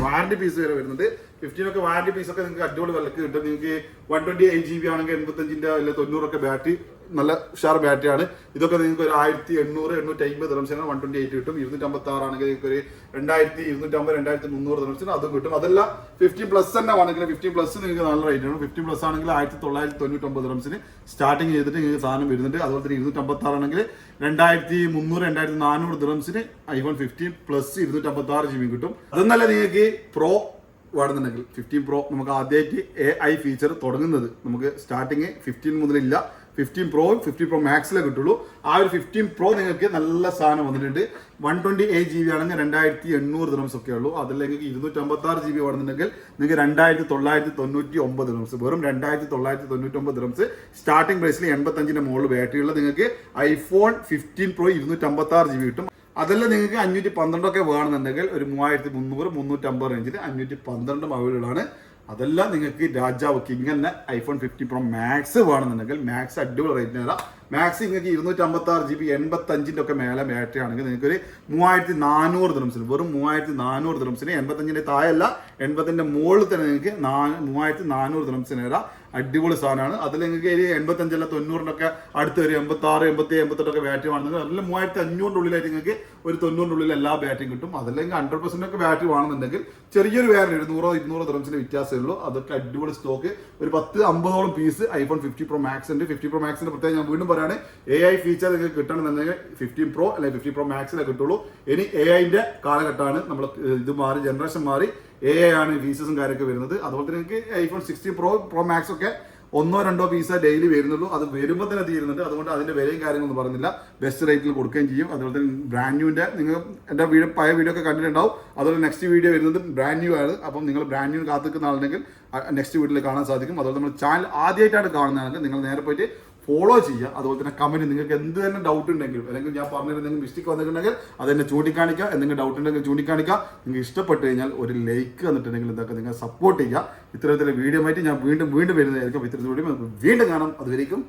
വാറന്റി പീസ് വരെ വരുന്നുണ്ട്. 15 ഒക്കെ വാറന്റി പീസ് ഒക്കെ നിങ്ങൾക്ക് അടിപൊളി വിലക്ക് കിട്ടും. നിങ്ങൾക്ക് 128 GB ആണെങ്കിൽ 85ന്റെ അല്ലെ 90 ഒക്കെ ബാറ്ററി നല്ല ഉഷാർ ബാറ്ററി ആണ്. ഇതൊക്കെ നിങ്ങൾക്ക് ഒരു 1800 850 dirhamsന് 128 കിട്ടും. 256 ആണെങ്കിൽ നിങ്ങൾക്ക് ഒരു 2250 2300 dirhamsന് അതും കിട്ടും. അതല്ല 15 പ്ലസ് തന്നെ ആണെങ്കിൽ 15 പ്ലസ് നിങ്ങൾക്ക് നല്ല റേറ്റ് ആണ്. 15 പ്ലസ് ആണെങ്കിൽ 1999 dirhamsന് സ്റ്റാർട്ടിങ് ചെയ്തിട്ട് നിങ്ങൾക്ക് സാധനം വരുന്നുണ്ട്. അതുപോലെ തന്നെ 256 ആണെങ്കിൽ 2300 2400 dirhamsന് ഐഫോൺ 15 പ്ലസ് 256 GB കിട്ടും. അതെന്നല്ല നിങ്ങൾക്ക് പ്രോ വേണമെന്നുണ്ടെങ്കിൽ 15 Pro നമുക്ക് ആദ്യമായിട്ട് AI ഫീച്ചർ തുടങ്ങുന്നത് നമുക്ക് സ്റ്റാർട്ടിങ് 15 മുതലില്ല. 15 Pro 15 Pro മാക്സിലേ കിട്ടുള്ളൂ. ആ ഒരു 15 Pro നിങ്ങൾക്ക് നല്ല സാധനം വന്നിട്ടുണ്ട്. 128 GB ആണെങ്കിൽ 2800 dirhams ഒക്കെ ഉള്ളൂ. അതല്ലെങ്കിൽ 256 GB വേണമെന്നുണ്ടെങ്കിൽ നിങ്ങൾക്ക് 2999 dirhams, വെറും 2999 dirhams സ്റ്റാർട്ടിംഗ് പ്രൈസിൽ 85ന്റെ മുകളിൽ ബാറ്ററി ഉള്ള നിങ്ങൾക്ക് ഐഫോൺ 15 Pro 256 GB കിട്ടും. അതല്ല നിങ്ങൾക്ക് 512 ഒക്കെ വേണമെന്നുണ്ടെങ്കിൽ ഒരു 3300 350 റേഞ്ചിൽ 512 അവൈലബിൾ ആണ്. അതെല്ലാം നിങ്ങൾക്ക് രാജാവ് കിങ് തന്നെ ഐഫോൺ 15 Pro മാക്സ് വേണമെന്നുണ്ടെങ്കിൽ മാക്സ് അടിപൊളി റേറ്റിന് തരാം. മാക്സ് നിങ്ങൾക്ക് 256 GB 85ന്റെ ഒക്കെ മേലെ ബാറ്ററി ആണെങ്കിൽ നിങ്ങൾക്ക് ഒരു 3400 dirhamsന്, വെറും 3400 dirhamsന് 85ന്റെ താഴെയല്ല 80ന്റെ മുകളിൽ തന്നെ നിങ്ങൾക്ക് 3400 dirhamsന് തരാം. അടിപൊളി സാധനമാണ്. അതിൽ നിങ്ങൾക്ക് 85 അല്ല 90ന്റെ അടുത്ത് ഒരു 86 87 88 ബാറ്ററി വേണമെന്നുണ്ടെങ്കിൽ അതിൽ 3500 ഉള്ളിലായിട്ട് നിങ്ങൾക്ക് ഒരു 90 ഉള്ളിൽ എല്ലാ ബാറ്ററിയും കിട്ടും. അതല്ലെങ്കിൽ 100% ഒക്കെ ബാറ്ററി വേണമെന്നുണ്ടെങ്കിൽ ചെറിയൊരു വേറെ 100 200 dirhamsന് വ്യത്യാസമേ ഉള്ളൂ. അതൊക്കെ അടിപൊളി സ്റ്റോക്ക്. ഒരു 10-50ഓളം പീസ് ഐഫോൺ 15 Pro മാക്സ് ഉണ്ട്. 15 Pro മാക്സിന്റെ പ്രത്യേകം ഞാൻ വീണ്ടും പറയാണ്, AI ഫീച്ചർ നിങ്ങൾക്ക് കിട്ടണമെന്നുണ്ടെങ്കിൽ 15 Pro അല്ലെങ്കിൽ 15 Pro മാക്സിലേ കിട്ടുള്ളൂ. ഇനി AIന്റെ കാലഘട്ടമാണ്. നമ്മൾ ഇത് മാറി, ജനറേഷൻ മാറി AI ആണ് ഫീച്ചേഴ്സും കാര്യമൊക്കെ വരുന്നത്. അതുപോലെ തന്നെ നിങ്ങൾക്ക് ഐഫോൺ 16 Pro മാക്സ് ഒക്കെ 1-2 പീസ് ഡെയിലി വരുന്നുള്ളൂ. അത് വരുമ്പോൾ തന്നെ തീരുന്നുണ്ട്. അതുകൊണ്ട് അതിന്റെ വിലയും കാര്യങ്ങളൊന്നും പറയുന്നില്ല. ബെസ്റ്റ് റേറ്റിൽ കൊടുക്കുകയും ചെയ്യും. അതുപോലെ തന്നെ ബ്രാൻഡ് ന്യൂവിന്റെ നിങ്ങൾ എൻ്റെ പഴയ വീഡിയോ ഒക്കെ കണ്ടിട്ടുണ്ടാവും. അതുപോലെ നെക്സ്റ്റ് വീഡിയോ വരുന്നത് ബ്രാൻഡ് ന്യൂ ആണ്. അപ്പം നിങ്ങൾ ബ്രാൻഡ് ന്യൂ കാത്തിക്കുന്ന ആളുണ്ടെങ്കിൽ നെക്സ്റ്റ് വീഡിയോയിൽ കാണാൻ സാധിക്കും. അതുപോലെ നമ്മൾ ചാനൽ ആദ്യമായിട്ടാണ് കാണുന്നതാണെങ്കിൽ നിങ്ങൾ നേരെ പോയിട്ട് ഫോളോ ചെയ്യുക. അതുപോലെ തന്നെ കമന്റ്, നിങ്ങൾക്ക് എന്ത് തന്നെ ഡൗട്ട് ഉണ്ടെങ്കിലും അല്ലെങ്കിൽ ഞാൻ പറഞ്ഞിരുന്നെങ്കിൽ മിസ്റ്റേക്ക് വന്നിട്ടുണ്ടെങ്കിൽ അതെന്നെ ചൂണ്ടിക്കാണിക്കുക. എന്തെങ്കിലും ഡൗട്ട് ഉണ്ടെങ്കിൽ ചൂണ്ടിക്കാണിക്കുക. നിങ്ങൾക്ക് ഇഷ്ടപ്പെട്ട് കഴിഞ്ഞാൽ ഒരു ലൈക്ക് വന്നിട്ടുണ്ടെങ്കിൽ ഇതൊക്കെ നിങ്ങൾ സപ്പോർട്ട് ചെയ്യുക. ഇത്തരത്തിലെ വീഡിയോ ആയിട്ട് ഞാൻ വീണ്ടും വരുന്നതായിരിക്കും. ഇത്തരത്തിലുള്ള വീഡിയോ വീണ്ടും കാണാം. അതുവരേക്കും